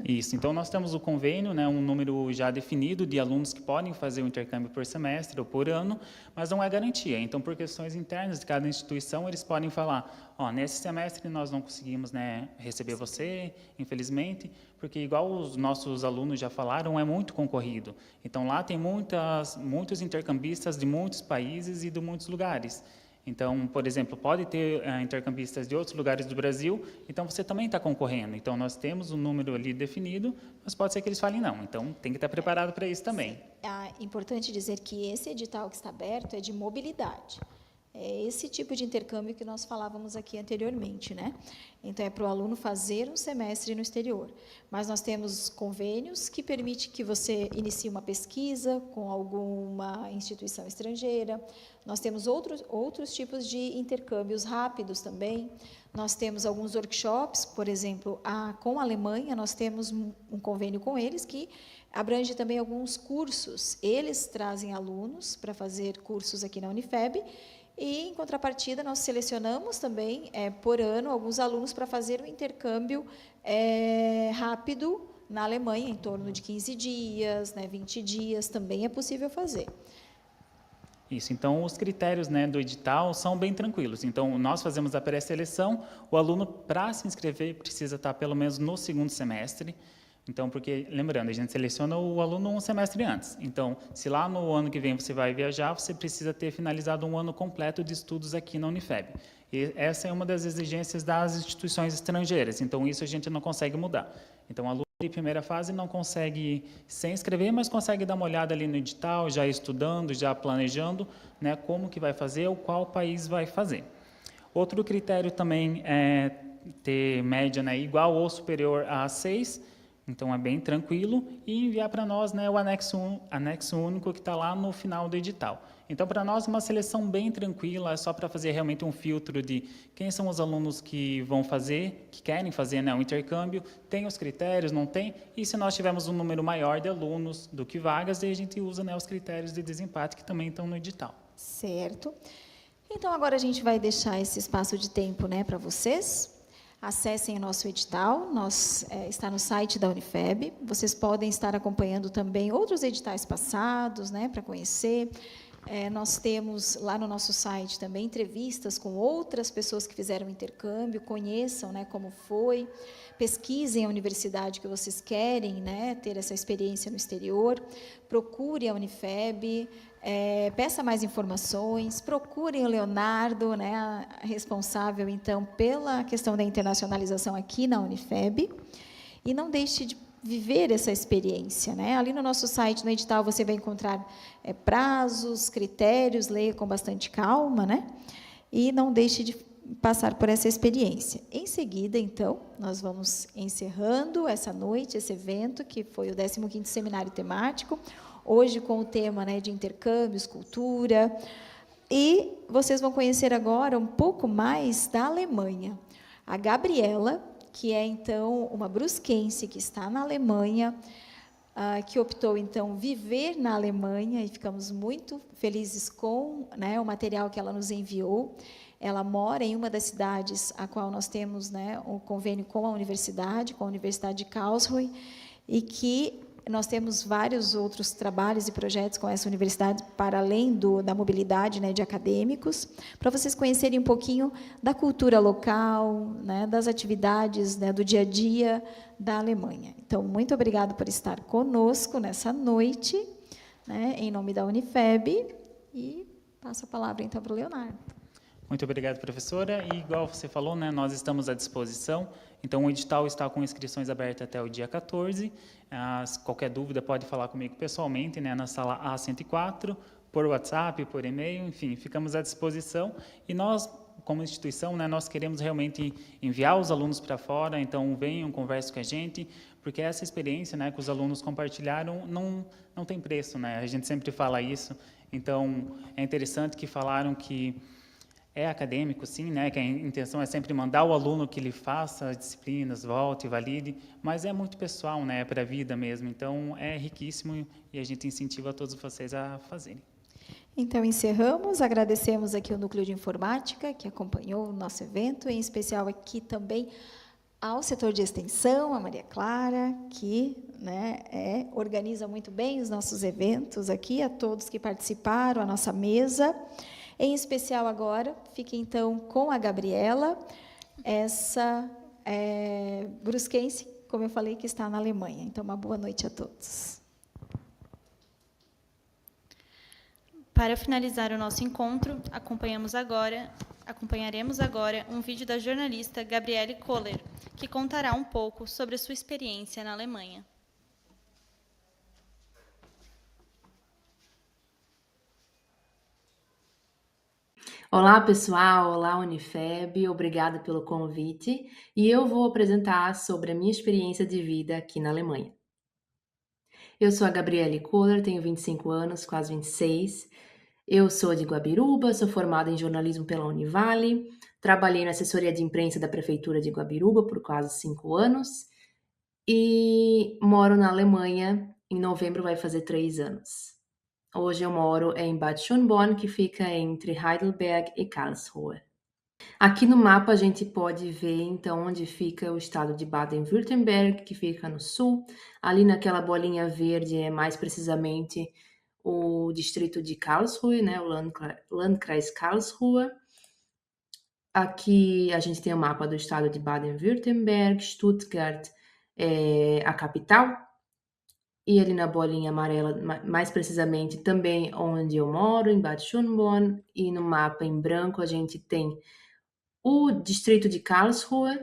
Isso. Então, nós temos o convênio, né, um número já definido de alunos que podem fazer o intercâmbio por semestre ou por ano, mas não é garantia. Então, por questões internas de cada instituição, eles podem falar, nesse semestre nós não conseguimos, né, receber você, infelizmente, porque, igual os nossos alunos já falaram, é muito concorrido. Então, lá tem muitos intercambistas de muitos países e de muitos lugares. Então, por exemplo, pode ter intercambistas de outros lugares do Brasil, então você também está concorrendo. Então, nós temos um número ali definido, mas pode ser que eles falem não. Então, tem que estar preparado para isso também. É importante dizer que esse edital que está aberto é de mobilidade. É esse tipo de intercâmbio que nós falávamos aqui anteriormente, né? Então, é para o aluno fazer um semestre no exterior. Mas nós temos convênios que permitem que você inicie uma pesquisa com alguma instituição estrangeira. Nós temos outros tipos de intercâmbios rápidos também. Nós temos alguns workshops, por exemplo, com a Alemanha, nós temos um convênio com eles que abrange também alguns cursos. Eles trazem alunos para fazer cursos aqui na Unifeb, e, em contrapartida, nós selecionamos também, por ano, alguns alunos para fazer um intercâmbio rápido na Alemanha, em torno de 15 dias, né, 20 dias, também é possível fazer. Isso, então, os critérios, né, do edital são bem tranquilos. Então, nós fazemos a pré-seleção, o aluno, para se inscrever, precisa estar pelo menos no 2º semestre. Então, porque, lembrando, a gente seleciona o aluno um semestre antes. Então, se lá no ano que vem você vai viajar, você precisa ter finalizado um ano completo de estudos aqui na Unifeb. E essa é uma das exigências das instituições estrangeiras. Então, isso a gente não consegue mudar. Então, o aluno de primeira fase não consegue se inscrever, mas consegue dar uma olhada ali no edital, já estudando, já planejando, né, como que vai fazer ou qual país vai fazer. Outro critério também é ter média, né, igual ou superior a 6, Então, é bem tranquilo e enviar para nós, né, o anexo único que está lá no final do edital. Então, para nós, é uma seleção bem tranquila, é só para fazer realmente um filtro de quem são os alunos que vão fazer, que querem fazer, né, o intercâmbio, tem os critérios, não tem, e se nós tivermos um número maior de alunos do que vagas, aí a gente usa, né, os critérios de desempate que também estão no edital. Certo. Então, agora a gente vai deixar esse espaço de tempo, né, para vocês. Acessem o nosso edital, está no site da Unifeb. Vocês podem estar acompanhando também outros editais passados, né, para conhecer. Nós temos lá no nosso site também entrevistas com outras pessoas que fizeram intercâmbio, conheçam, né, como foi, pesquisem a universidade que vocês querem, né, ter essa experiência no exterior, procure a Unifeb, peça mais informações, procurem o Leonardo, né, a responsável, então, pela questão da internacionalização aqui na Unifeb, e não deixe de viver essa experiência, né? Ali no nosso site, no edital, você vai encontrar prazos, critérios, leia com bastante calma, né? E não deixe de passar por essa experiência. Em seguida, então, nós vamos encerrando essa noite, esse evento, que foi o 15º Seminário Temático, hoje com o tema, né, de intercâmbios, cultura, e vocês vão conhecer agora um pouco mais da Alemanha. A Gabriela, que é, então, uma brusquense que está na Alemanha, que optou, então, viver na Alemanha, e ficamos muito felizes com, né, o material que ela nos enviou. Ela mora em uma das cidades a qual nós temos, né, um convênio com a Universidade de Karlsruhe, e que nós temos vários outros trabalhos e projetos com essa universidade, para além da mobilidade, né, de acadêmicos, para vocês conhecerem um pouquinho da cultura local, né, das atividades, né, do dia a dia da Alemanha. Então, muito obrigada por estar conosco nessa noite, né, em nome da Unifeb, e passo a palavra, então, para o Leonardo. Muito obrigado, professora. E, igual você falou, né, nós estamos à disposição. Então, o edital está com inscrições abertas até o dia 14. Qualquer dúvida, pode falar comigo pessoalmente, né, na sala A104, por WhatsApp, por e-mail, enfim, ficamos à disposição. E nós, como instituição, né, nós queremos realmente enviar os alunos para fora, então venham, conversem com a gente, porque essa experiência, né, que os alunos compartilharam não tem preço, né? A gente sempre fala isso. Então, é interessante que falaram que é acadêmico, sim, né, que a intenção é sempre mandar o aluno que ele faça as disciplinas, volte, valide, mas é muito pessoal, né, para a vida mesmo, então é riquíssimo e a gente incentiva todos vocês a fazerem. Então, encerramos, agradecemos aqui o Núcleo de Informática, que acompanhou o nosso evento, em especial aqui também ao setor de extensão, a Maria Clara, que, né, organiza muito bem os nossos eventos aqui, a todos que participaram, a nossa mesa. Em especial agora, fique então com a Gabriela, essa brusquense, como eu falei, que está na Alemanha. Então, uma boa noite a todos. Para finalizar o nosso encontro, acompanharemos agora um vídeo da jornalista Gabriele Kohler, que contará um pouco sobre a sua experiência na Alemanha. Olá, pessoal! Olá, Unifeb! Obrigada pelo convite. E eu vou apresentar sobre a minha experiência de vida aqui na Alemanha. Eu sou a Gabriele Kohler, tenho 25 anos, quase 26. Eu sou de Guabiruba, sou formada em jornalismo pela Univale. Trabalhei na assessoria de imprensa da Prefeitura de Guabiruba por quase 5 anos. E moro na Alemanha, em novembro vai fazer 3 anos. Hoje eu moro em Bad Schönborn, que fica entre Heidelberg e Karlsruhe. Aqui no mapa a gente pode ver, então, onde fica o estado de Baden-Württemberg, que fica no sul. Ali naquela bolinha verde é mais precisamente o distrito de Karlsruhe, né, o Landkreis Karlsruhe. Aqui a gente tem o mapa do estado de Baden-Württemberg, Stuttgart é a capital. E ali na bolinha amarela, mais precisamente, também onde eu moro, em Bad Schönborn. E no mapa em branco a gente tem o distrito de Karlsruhe.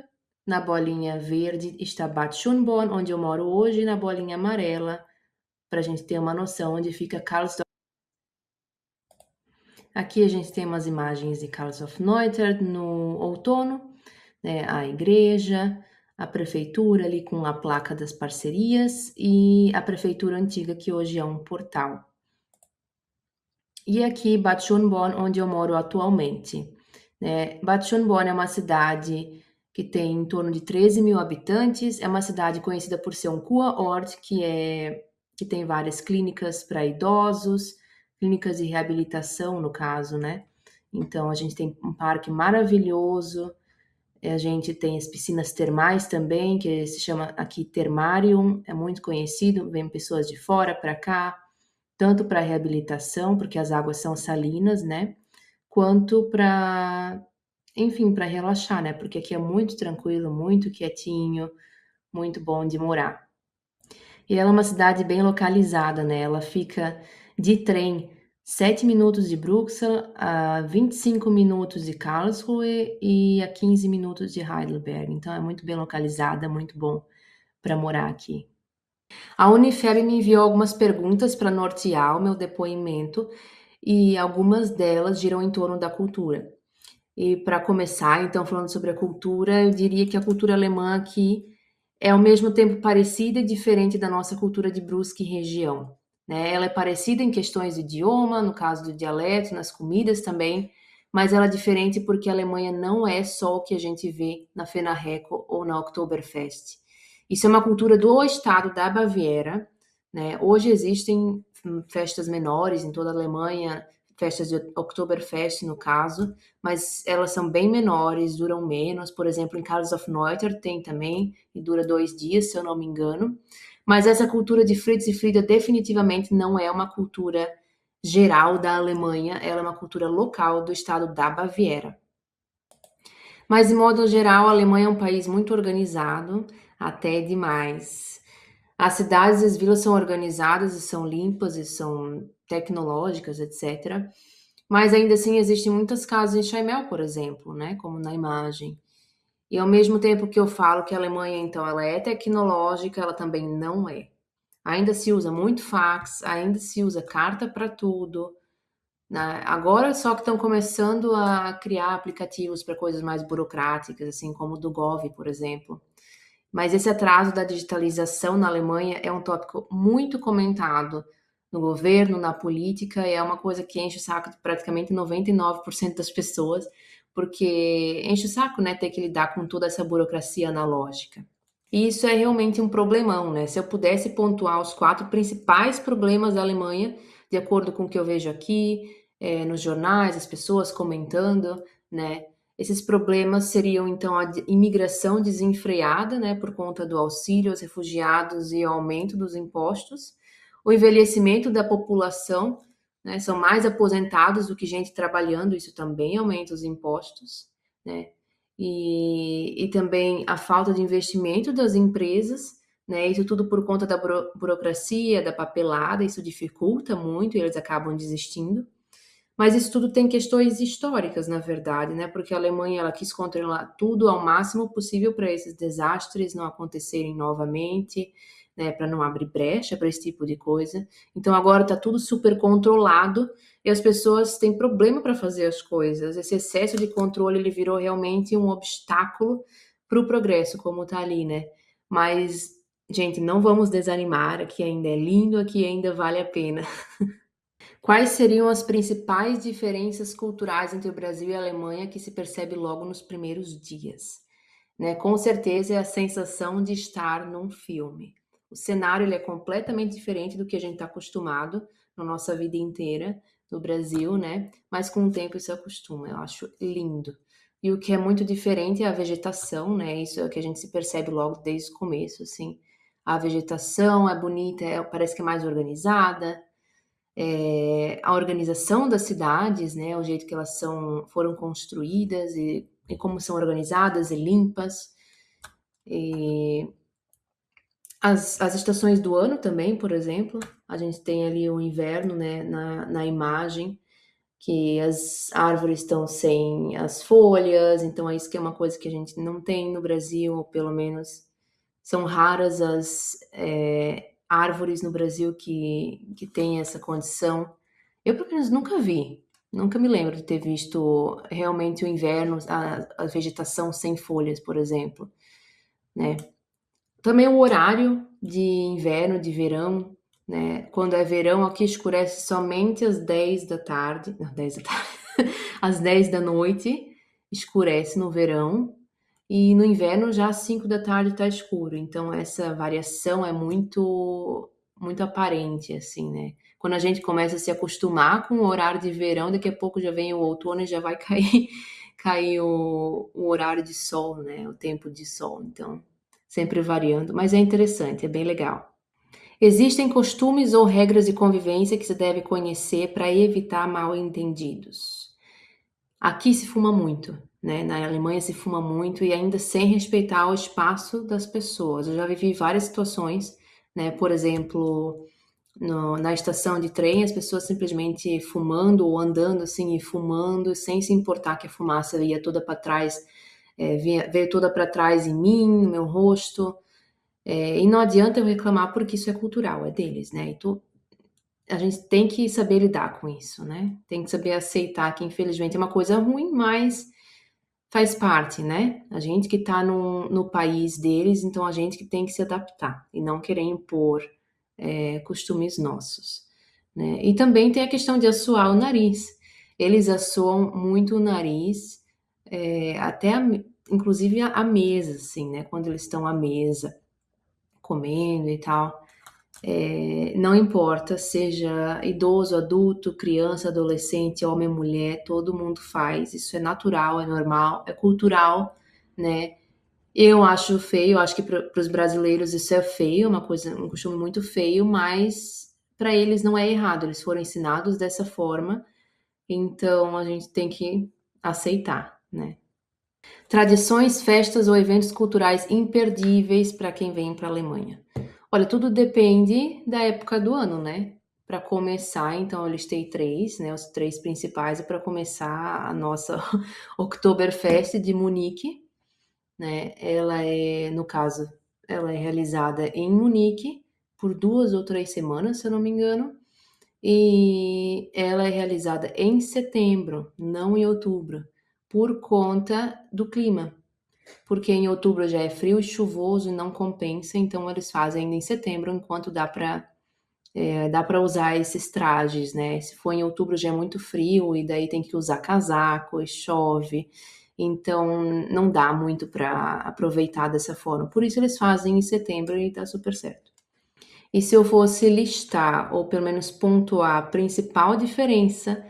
Na bolinha verde está Bad Schönborn, onde eu moro hoje. E na bolinha amarela, para a gente ter uma noção onde fica Karlsdorf. Aqui a gente tem umas imagens de Karlsdorf-Neutert no outono, né, a igreja, a prefeitura ali com a placa das parcerias e a prefeitura antiga, que hoje é um portal. E aqui, Bad Schönborn, onde eu moro atualmente. Bad Schönborn é uma cidade que tem em torno de 13 mil habitantes, é uma cidade conhecida por ser um Kurort, que tem várias clínicas para idosos, clínicas de reabilitação, no caso, né? Então, a gente tem um parque maravilhoso, a gente tem as piscinas termais também, que se chama aqui Termarium, é muito conhecido, vem pessoas de fora para cá, tanto para reabilitação, porque as águas são salinas, né? Quanto para, enfim, para relaxar, né? Porque aqui é muito tranquilo, muito quietinho, muito bom de morar. E ela é uma cidade bem localizada, né? Ela fica de trem 7 minutos de Bruxelas, a 25 minutos de Karlsruhe e a 15 minutos de Heidelberg. Então é muito bem localizada, muito bom para morar aqui. A Unifeb me enviou algumas perguntas para nortear o meu depoimento e algumas delas giram em torno da cultura. E para começar, então, falando sobre a cultura, eu diria que a cultura alemã aqui é ao mesmo tempo parecida e diferente da nossa cultura de Brusque e região. Né? Ela é parecida em questões de idioma, no caso do dialeto, nas comidas também, mas ela é diferente porque a Alemanha não é só o que a gente vê na Fenaheco ou na Oktoberfest. Isso é uma cultura do estado da Baviera. Né? Hoje existem festas menores em toda a Alemanha, festas de Oktoberfest no caso, mas elas são bem menores, duram menos. Por exemplo, em Karlshof-Neuter tem também, e dura 2 dias, se eu não me engano. Mas essa cultura de Fritz e Frida definitivamente não é uma cultura geral da Alemanha, ela é uma cultura local do estado da Baviera. Mas, de modo geral, a Alemanha é um país muito organizado, até demais. As cidades e as vilas são organizadas e são limpas e são tecnológicas, etc. Mas ainda assim existem muitas casas em Scheimel, por exemplo, né, como na imagem. E ao mesmo tempo que eu falo que a Alemanha, então, ela é tecnológica, ela também não é. Ainda se usa muito fax, ainda se usa carta para tudo. Né? Agora só que estão começando a criar aplicativos para coisas mais burocráticas, assim como o do Gov, por exemplo. Mas esse atraso da digitalização na Alemanha é um tópico muito comentado no governo, na política, e é uma coisa que enche o saco de praticamente 99% das pessoas, porque enche o saco, né, ter que lidar com toda essa burocracia analógica. E isso é realmente um problemão, né? Se eu pudesse pontuar os 4 principais problemas da Alemanha, de acordo com o que eu vejo aqui, nos jornais, as pessoas comentando, né? Esses problemas seriam, então, a imigração desenfreada, né, por conta do auxílio aos refugiados e o aumento dos impostos, o envelhecimento da população, né, são mais aposentados do que gente trabalhando, isso também aumenta os impostos, né, e também a falta de investimento das empresas, né, isso tudo por conta da burocracia, da papelada, isso dificulta muito e eles acabam desistindo. Mas isso tudo tem questões históricas, na verdade, né? Porque a Alemanha ela quis controlar tudo ao máximo possível para esses desastres não acontecerem novamente, né? Para não abrir brecha para esse tipo de coisa. Então agora está tudo super controlado e as pessoas têm problema para fazer as coisas. Esse excesso de controle ele virou realmente um obstáculo para o progresso, como está ali, né? Mas, gente, não vamos desanimar. Aqui ainda é lindo, aqui ainda vale a pena. Quais seriam as principais diferenças culturais entre o Brasil e a Alemanha que se percebe logo nos primeiros dias? Né? Com certeza é a sensação de estar num filme. O cenário ele é completamente diferente do que a gente está acostumado na nossa vida inteira no Brasil, né? Mas com o tempo isso acostuma. Eu acho lindo. E o que é muito diferente é a vegetação, né? Isso é o que a gente se percebe logo desde o começo, assim. A vegetação é bonita, parece que é mais organizada. A organização das cidades, né, o jeito que elas foram construídas e como são organizadas e limpas. E as estações do ano também, por exemplo, a gente tem ali o inverno, né, na imagem, que as árvores estão sem as folhas, então é isso que é uma coisa que a gente não tem no Brasil, ou pelo menos são raras as árvores no Brasil que têm essa condição. Eu, pelo menos, nunca vi. Nunca me lembro de ter visto realmente o inverno, a vegetação sem folhas, por exemplo. né? Também o horário de inverno, de verão, né? Quando é verão, aqui escurece somente às 10 da tarde, não, 10 da tarde, às 10 da noite, escurece no verão, e no inverno já às 5 da tarde está escuro. Então essa variação é muito muito aparente, assim, né? Quando a gente começa a se acostumar com o horário de verão, daqui a pouco já vem o outono e já vai cair o horário de sol, né? O tempo de sol. Então, sempre variando, mas é interessante, é bem legal. Existem costumes ou regras de convivência que se deve conhecer para evitar mal-entendidos. Aqui se fuma muito, né? Na Alemanha se fuma muito e ainda sem respeitar o espaço das pessoas. Eu já vivi várias situações, né? Por exemplo, na estação de trem, as pessoas simplesmente fumando ou andando assim e fumando, sem se importar que a fumaça ia toda para trás, veio toda para trás em mim, no meu rosto. E não adianta eu reclamar porque isso é cultural, é deles, né? Então, a gente tem que saber lidar com isso, né? Tem que saber aceitar que, infelizmente, é uma coisa ruim, mas faz parte, né? A gente que tá no país deles, então a gente que tem que se adaptar e não querer impor costumes nossos, né? E também tem a questão de assoar o nariz. Eles assoam muito o nariz, até inclusive a mesa, assim, né? Quando eles estão à mesa comendo e tal. Não importa, seja idoso, adulto, criança, adolescente, homem, mulher, todo mundo faz. Isso é natural, é normal, é cultural, né? Eu acho feio, eu acho que para os brasileiros isso é feio, uma coisa, um costume muito feio, mas para eles não é errado, eles foram ensinados dessa forma, então a gente tem que aceitar, né? Tradições, festas ou eventos culturais imperdíveis para quem vem para a Alemanha. Olha, tudo depende da época do ano, né? Para começar, então eu listei três, né? Os três principais, para começar a nossa Oktoberfest de Munique, né? Ela é, no caso, ela é realizada em Munique por 2 ou 3 semanas, se eu não me engano, e ela é realizada em setembro, não em outubro, por conta do clima, porque em outubro já é frio e chuvoso e não compensa, então eles fazem ainda em setembro, enquanto dá para usar esses trajes, né? Se for em outubro já é muito frio e daí tem que usar casaco e chove, então não dá muito para aproveitar dessa forma. Por isso eles fazem em setembro e tá super certo. E se eu fosse listar, ou pelo menos pontuar, a principal diferença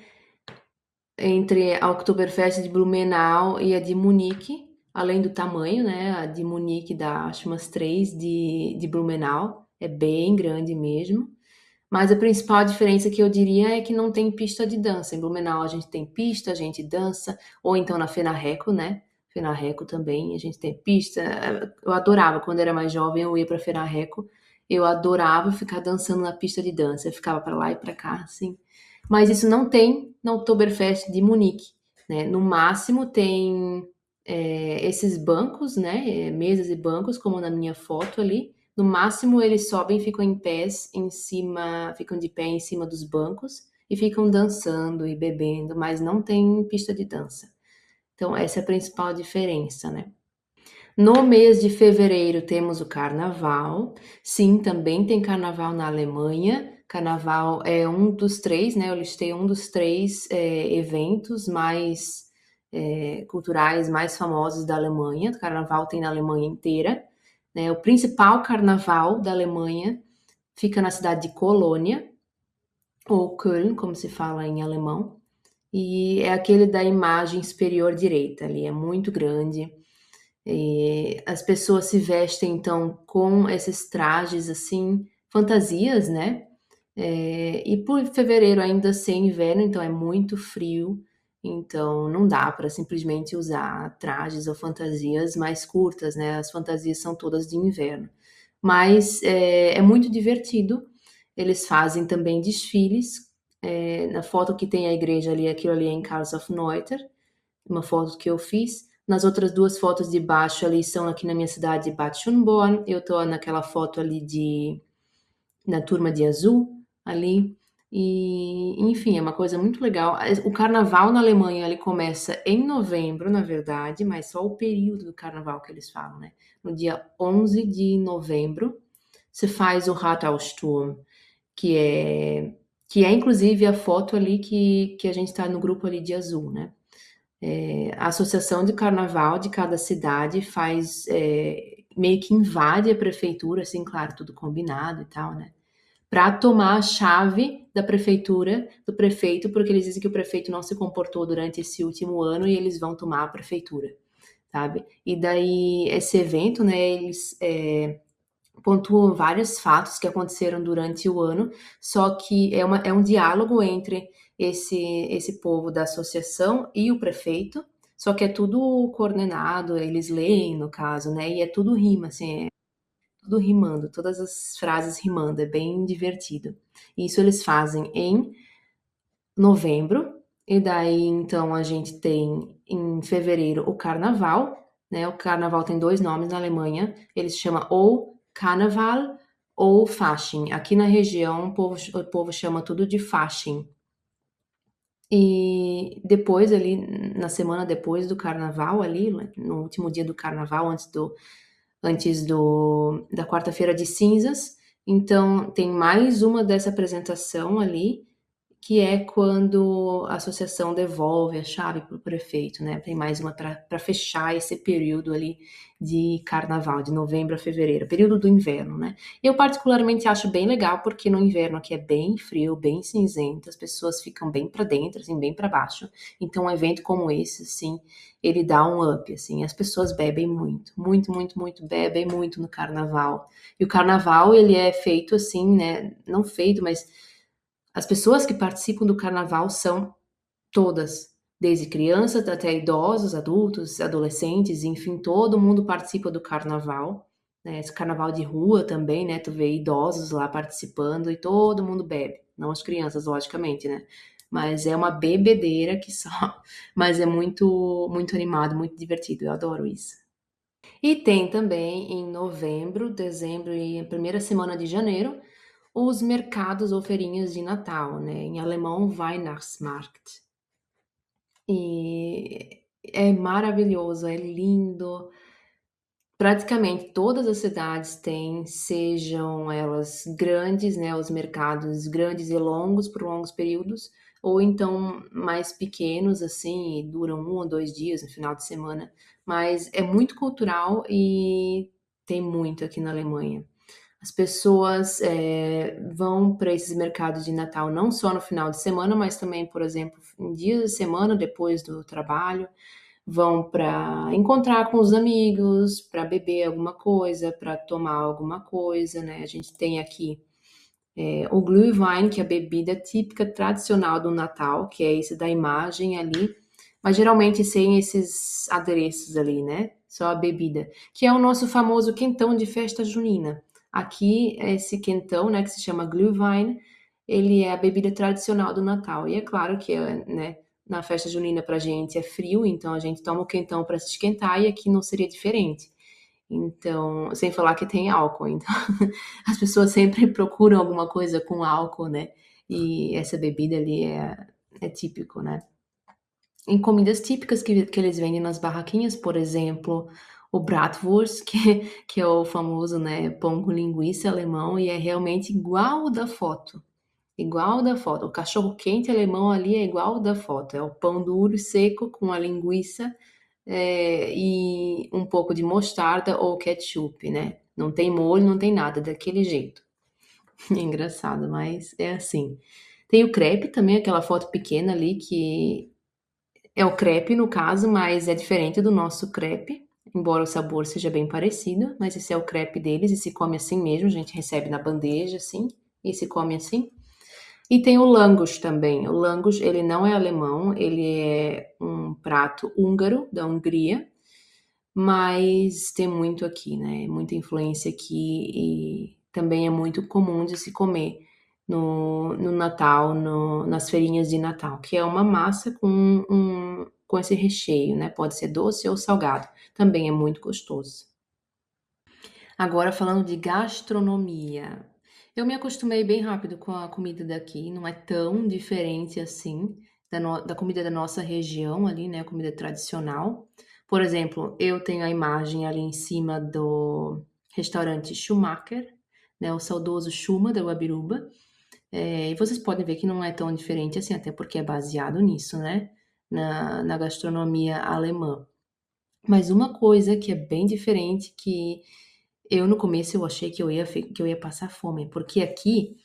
entre a Oktoberfest de Blumenau e a de Munique, além do tamanho, né? A de Munique dá acho umas 3 de Blumenau, é bem grande mesmo. Mas a principal diferença que eu diria é que não tem pista de dança. Em Blumenau a gente tem pista, a gente dança, ou então na Fenarreco, né? Fenarreco também, a gente tem pista. Eu adorava, quando era mais jovem, eu ia para Fenarreco, eu adorava ficar dançando na pista de dança. Eu ficava para lá e para cá, assim. Mas isso não tem na Oktoberfest de Munique, né? No máximo tem esses bancos, né? Mesas e bancos, como na minha foto ali. No máximo eles sobem, ficam em pés em cima, ficam de pé em cima dos bancos e ficam dançando e bebendo, mas não tem pista de dança. Então essa é a principal diferença, né? No mês de fevereiro temos o carnaval. Sim, também tem carnaval na Alemanha. Carnaval é um dos três, né? Eu listei um dos três eventos mais culturais mais famosos da Alemanha. O carnaval tem na Alemanha inteira, né? O principal carnaval da Alemanha fica na cidade de Colônia, ou Köln, como se fala em alemão, e é aquele da imagem superior direita ali, é muito grande. E as pessoas se vestem então com esses trajes assim, fantasias, né? E por fevereiro ainda sem inverno, então é muito frio, então não dá para simplesmente usar trajes ou fantasias mais curtas, né? As fantasias são todas de inverno. Mas é muito divertido. Eles fazem também desfiles. Na foto que tem a igreja ali, aquilo ali é em Karlsruhe, uma foto que eu fiz. Nas outras duas fotos de baixo ali são aqui na minha cidade de Bad Schönborn. Eu tô naquela foto ali na turma de azul ali. E, enfim, é uma coisa muito legal. O carnaval na Alemanha, ele começa em novembro, na verdade, mas só o período do carnaval que eles falam, né? No dia 11 de novembro, se faz o Rathausturm, que é, que é inclusive a foto ali que a gente está no grupo ali de azul, né? A associação de carnaval de cada cidade faz, meio que invade a prefeitura, assim, claro, tudo combinado e tal, né? Para tomar a chave da prefeitura, do prefeito, porque eles dizem que o prefeito não se comportou durante esse último ano e eles vão tomar a prefeitura, sabe? E daí, esse evento, né, eles pontuam vários fatos que aconteceram durante o ano, só que é um diálogo entre esse povo da associação e o prefeito, só que é tudo coordenado, eles leem, no caso, né, e é tudo rima, assim, tudo rimando, todas as frases rimando, é bem divertido. Isso eles fazem em novembro, e daí então a gente tem em fevereiro o carnaval, né? O carnaval tem dois nomes na Alemanha, ele se chama ou Carnaval ou Fasching. Aqui na região o povo chama tudo de Fasching. E depois ali, na semana depois do carnaval ali, no último dia do carnaval, da quarta-feira de cinzas. Então, tem mais uma dessa apresentação ali, que é quando a associação devolve a chave para o prefeito, né? Tem mais uma para fechar esse período ali de carnaval, de novembro a fevereiro, período do inverno, né? Eu particularmente acho bem legal, porque no inverno aqui é bem frio, bem cinzento, as pessoas ficam bem para dentro, assim, bem para baixo. Então, um evento como esse, assim, ele dá um up, assim, as pessoas bebem muito, muito, muito, muito, bebem muito no carnaval. E o carnaval, ele é feito assim, né? Não feito, mas as pessoas que participam do carnaval são todas, desde crianças até idosos, adultos, adolescentes, enfim, todo mundo participa do carnaval, né? Esse carnaval de rua também, né? Tu vê idosos lá participando e todo mundo bebe. Não as crianças, logicamente, né? Mas é uma bebedeira que só. Mas é muito, muito animado, muito divertido. Eu adoro isso. E tem também em novembro, dezembro e a primeira semana de janeiro os mercados ou feirinhas de Natal, né? Em alemão, Weihnachtsmarkt. E é maravilhoso, é lindo. Praticamente todas as cidades têm, sejam elas grandes, né? Os mercados grandes e longos por longos períodos, ou então mais pequenos, assim, e duram 1 ou 2 dias no final de semana. Mas é muito cultural e tem muito aqui na Alemanha. As pessoas vão para esses mercados de Natal não só no final de semana, mas também, por exemplo, em dias de semana depois do trabalho, vão para encontrar com os amigos, para beber alguma coisa, para tomar alguma coisa, né? A gente tem aqui o Glühwein, que é a bebida típica tradicional do Natal, que é esse da imagem ali, mas geralmente sem esses adereços ali, né? Só a bebida, que é o nosso famoso quentão de festa junina. Aqui, esse quentão, né, que se chama Glühwein, ele é a bebida tradicional do Natal. E é claro que, né, na festa junina pra gente é frio, então a gente toma o quentão para se esquentar e aqui não seria diferente. Então, sem falar que tem álcool, então as pessoas sempre procuram alguma coisa com álcool, né? E essa bebida ali é típico, né? Em comidas típicas que eles vendem nas barraquinhas, por exemplo, o Bratwurst, que é o famoso, né, pão com linguiça alemão, e é realmente igual o da foto. Igual o da foto. O cachorro-quente alemão ali é igual o da foto. É o pão duro e seco com a linguiça e um pouco de mostarda ou ketchup, né? Não tem molho, não tem nada, daquele jeito. É engraçado, mas é assim. Tem o crepe também, aquela foto pequena ali, que é o crepe no caso, mas é diferente do nosso crepe, embora o sabor seja bem parecido, mas esse é o crepe deles e se come assim mesmo, a gente recebe na bandeja assim, e se come assim. E tem o Langosch também. O Langosch, ele não é alemão, ele é um prato húngaro, da Hungria, mas tem muito aqui, né? Muita influência aqui e também é muito comum de se comer no Natal, nas feirinhas de Natal, que é uma massa com esse recheio, né? Pode ser doce ou salgado. Também é muito gostoso. Agora falando de gastronomia. Eu me acostumei bem rápido com a comida daqui, não é tão diferente assim da comida da nossa região ali, né, a comida tradicional. Por exemplo, eu tenho a imagem ali em cima do restaurante Schumacher, né, o saudoso Schuma da Guabiruba. E vocês podem ver que não é tão diferente assim, até porque é baseado nisso, né, na gastronomia alemã. Mas uma coisa que é bem diferente, que eu no começo eu achei que eu ia passar fome, porque aqui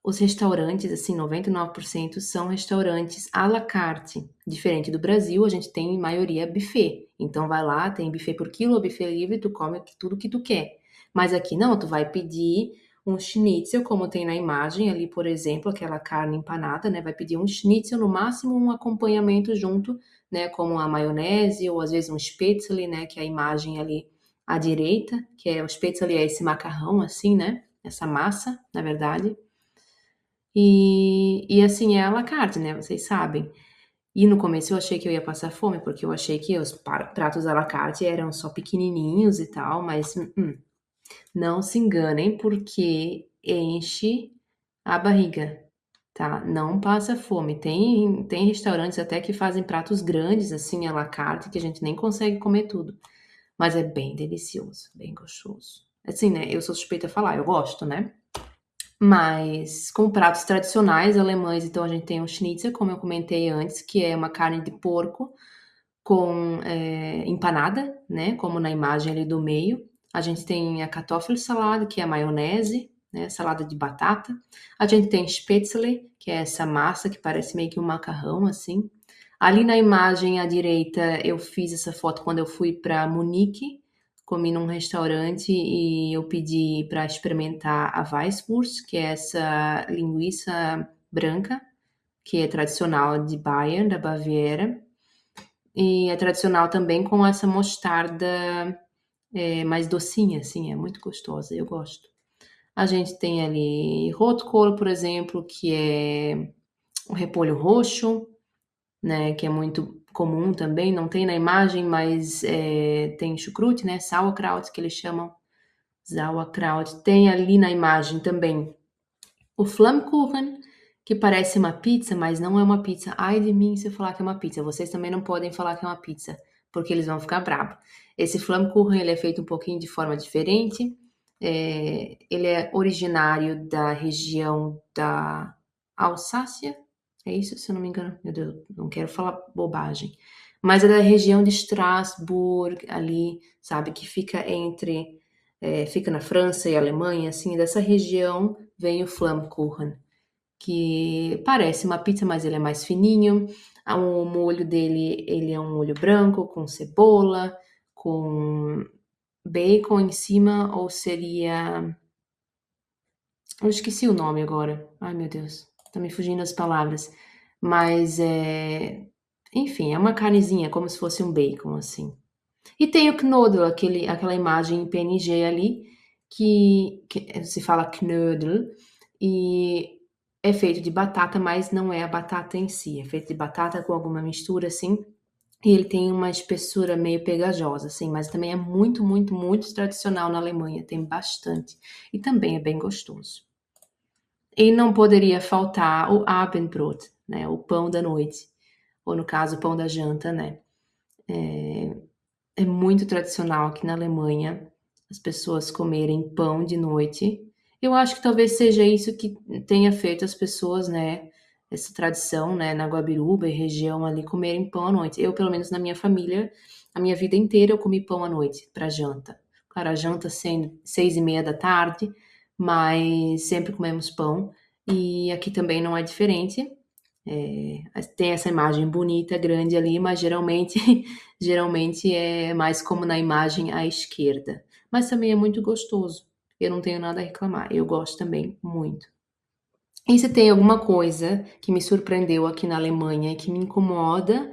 os restaurantes, assim, 99% são restaurantes à la carte. Diferente do Brasil, a gente tem maioria buffet. Então vai lá, tem buffet por quilo, buffet livre, tu come tudo que tu quer. Mas aqui não, tu vai pedir um schnitzel, como tem na imagem ali, por exemplo, aquela carne empanada, né? Vai pedir um schnitzel, no máximo um acompanhamento junto, né? Como a maionese ou às vezes um spätzle, né? Que é a imagem ali à direita, que é o spätzle é esse macarrão assim, né? Essa massa, na verdade. E assim, é à la carte, né, vocês sabem. E no começo eu achei que eu ia passar fome, porque eu achei que os pratos à la carte eram só pequenininhos e tal, mas não se enganem, porque enche a barriga, tá? Não passa fome. Tem restaurantes até que fazem pratos grandes, assim, à la carte, que a gente nem consegue comer tudo. Mas é bem delicioso, bem gostoso. Assim, né, eu sou suspeita a falar, eu gosto, né? Mas com pratos tradicionais alemães, então a gente tem o Schnitzel, como eu comentei antes, que é uma carne de porco com empanada, né? Como na imagem ali do meio. A gente tem a Kartoffelsalade, que é a maionese, né? Salada de batata. A gente tem Spätzle, que é essa massa que parece meio que um macarrão, assim. Ali na imagem à direita, eu fiz essa foto quando eu fui para Munique, comi num restaurante e eu pedi para experimentar a Weisswurst, que é essa linguiça branca, que é tradicional de Bayern, da Baviera. E é tradicional também com essa mostarda mais docinha, assim, é muito gostosa, eu gosto. A gente tem ali Rotkohl, por exemplo, que é o repolho roxo, né, que é muito comum também, não tem na imagem, mas tem chucrute, né, sauerkraut, que eles chamam, sauerkraut. Tem ali na imagem também o Flammkuchen, que parece uma pizza, mas não é uma pizza. Ai de mim se eu falar que é uma pizza. Vocês também não podem falar que é uma pizza, porque eles vão ficar bravos. Esse Flammkuchen, ele é feito um pouquinho de forma diferente. Ele é originário da região da Alsácia, é isso, se eu não me engano? Meu Deus, não quero falar bobagem. Mas é da região de Strasbourg, ali, sabe, que fica fica na França e Alemanha, assim, dessa região vem o Flammkuchen, que parece uma pizza, mas ele é mais fininho. O molho dele, ele é um molho branco, com cebola, com bacon em cima, ou seria... Eu esqueci o nome agora. Ai, meu Deus, tá me fugindo as palavras. Mas enfim, é uma carnezinha, como se fosse um bacon, assim. E tem o Knödel, aquela imagem em PNG ali, que se fala Knödel, e é feito de batata, mas não é a batata em si. É feito de batata com alguma mistura, assim, e ele tem uma espessura meio pegajosa, assim, mas também é muito, muito, muito tradicional na Alemanha, tem bastante. E também é bem gostoso. E não poderia faltar o Abendbrot, né, o pão da noite, ou no caso, o pão da janta, né. É muito tradicional aqui na Alemanha as pessoas comerem pão de noite. Eu acho que talvez seja isso que tenha feito as pessoas, né, essa tradição, né, na Guabiruba e região ali, comerem pão à noite. Eu, pelo menos na minha família, a minha vida inteira eu comi pão à noite para janta. Claro, a janta sendo 6:30 da tarde, mas sempre comemos pão. E aqui também não é diferente. Tem essa imagem bonita, grande ali, mas geralmente é mais como na imagem à esquerda. Mas também é muito gostoso. Eu não tenho nada a reclamar. Eu gosto também muito. E se tem alguma coisa que me surpreendeu aqui na Alemanha e que me incomoda,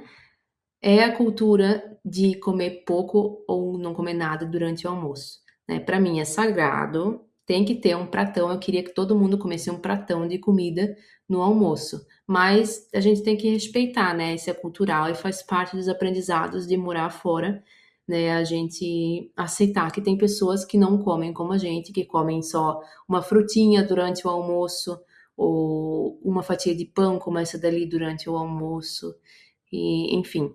é a cultura de comer pouco ou não comer nada durante o almoço, né? Para mim é sagrado, tem que ter um pratão. Eu queria que todo mundo comesse um pratão de comida no almoço, mas a gente tem que respeitar, né? Isso é cultural e faz parte dos aprendizados de morar fora, né, a gente aceitar que tem pessoas que não comem como a gente, que comem só uma frutinha durante o almoço, ou uma fatia de pão como essa dali durante o almoço, e enfim.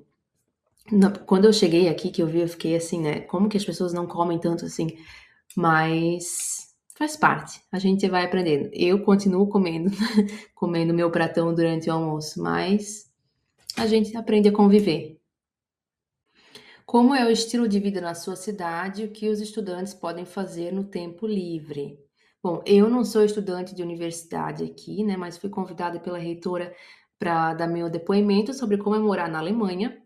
Quando eu cheguei aqui, que eu vi, eu fiquei assim, né, como que as pessoas não comem tanto assim? Mas faz parte, a gente vai aprendendo. Eu continuo comendo, comendo meu pratão durante o almoço, mas a gente aprende a conviver. Como é o estilo de vida na sua cidade e o que os estudantes podem fazer no tempo livre? Bom, eu não sou estudante de universidade aqui, né, mas fui convidada pela reitora para dar meu depoimento sobre como é morar na Alemanha.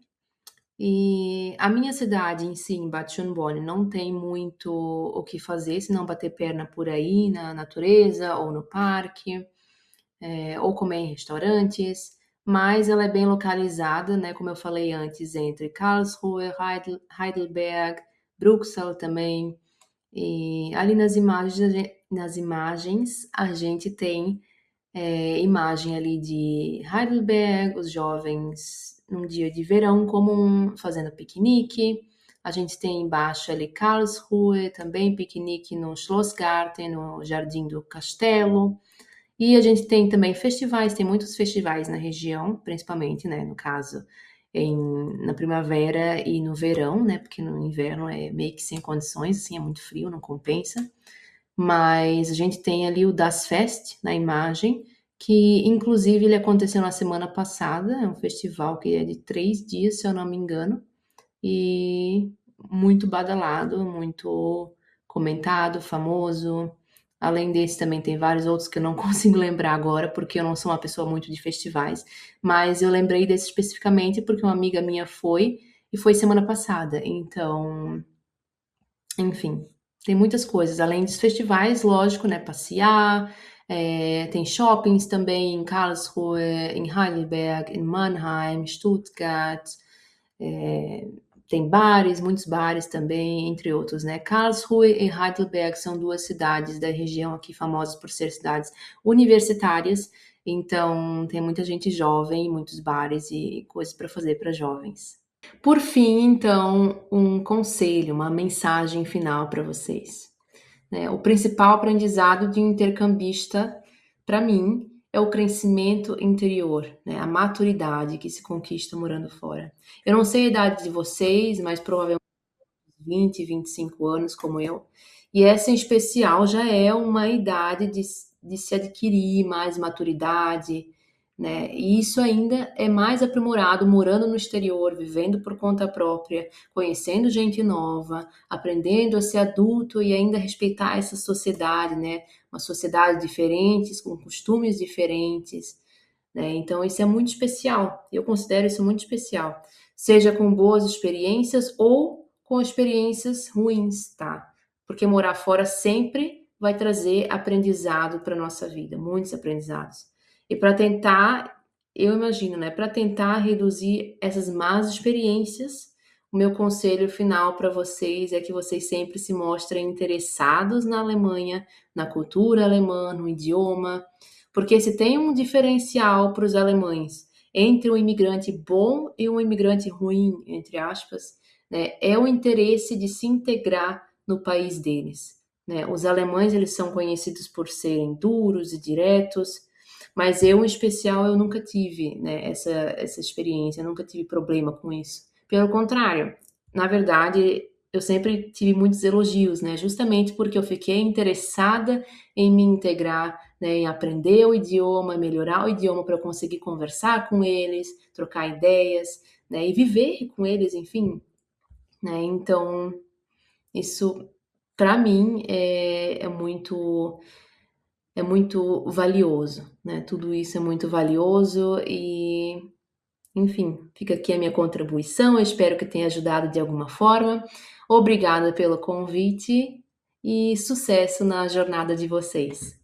E a minha cidade em si, em Bad Schönborn, não tem muito o que fazer, se não bater perna por aí na natureza ou no parque, ou comer em restaurantes, mas ela é bem localizada, né, como eu falei antes, entre Karlsruhe, Heidelberg, Bruxelas também. E ali nas imagens a gente tem imagem ali de Heidelberg, os jovens num dia de verão comum fazendo piquenique. A gente tem embaixo ali Karlsruhe, também piquenique no Schlossgarten, no Jardim do Castelo. E a gente tem também festivais, tem muitos festivais na região, principalmente, né, no caso, na primavera e no verão, né, porque no inverno é meio que sem condições, assim, é muito frio, não compensa. Mas a gente tem ali o Das Fest na imagem, que inclusive ele aconteceu na semana passada, é um festival que é de 3 dias, se eu não me engano, e muito badalado, muito comentado, famoso. Além desse, também tem vários outros que eu não consigo lembrar agora, porque eu não sou uma pessoa muito de festivais, mas eu lembrei desse especificamente porque uma amiga minha foi, e foi semana passada. Então, enfim, tem muitas coisas. Além dos festivais, lógico, né? Passear, tem shoppings também em Karlsruhe, em Heidelberg, em Mannheim, Stuttgart. Tem bares, muitos bares também, entre outros, né? Karlsruhe e Heidelberg são duas cidades da região aqui famosas por ser cidades universitárias. Então, tem muita gente jovem, muitos bares e coisas para fazer para jovens. Por fim, então, um conselho, uma mensagem final para vocês, né? O principal aprendizado de um intercambista, para mim, é o crescimento interior, né? A maturidade que se conquista morando fora. Eu não sei a idade de vocês, mas provavelmente 20, 25 anos, como eu. E essa em especial já é uma idade de se adquirir mais maturidade, né? E isso ainda é mais aprimorado morando no exterior, vivendo por conta própria, conhecendo gente nova, aprendendo a ser adulto e ainda respeitar essa sociedade, né? Uma sociedade diferente, com costumes diferentes, né? Então isso é muito especial. Eu considero isso muito especial, seja com boas experiências ou com experiências ruins, tá? Porque morar fora sempre vai trazer aprendizado para nossa vida, muitos aprendizados. E para tentar, eu imagino, né, para tentar reduzir essas más experiências, o meu conselho final para vocês é que vocês sempre se mostrem interessados na Alemanha, na cultura alemã, no idioma, porque se tem um diferencial para os alemães entre um imigrante bom e um imigrante ruim, entre aspas, né, é o interesse de se integrar no país deles, né? Os alemães, eles são conhecidos por serem duros e diretos, mas eu, em especial, eu nunca tive, né, essa experiência, eu nunca tive problema com isso. Pelo contrário, na verdade, eu sempre tive muitos elogios, né, justamente porque eu fiquei interessada em me integrar, né, em aprender o idioma, melhorar o idioma para eu conseguir conversar com eles, trocar ideias, né, e viver com eles, enfim, né? Então, isso, para mim, é muito valioso, né? Tudo isso é muito valioso e, enfim, fica aqui a minha contribuição. Eu espero que tenha ajudado de alguma forma. Obrigada pelo convite e sucesso na jornada de vocês.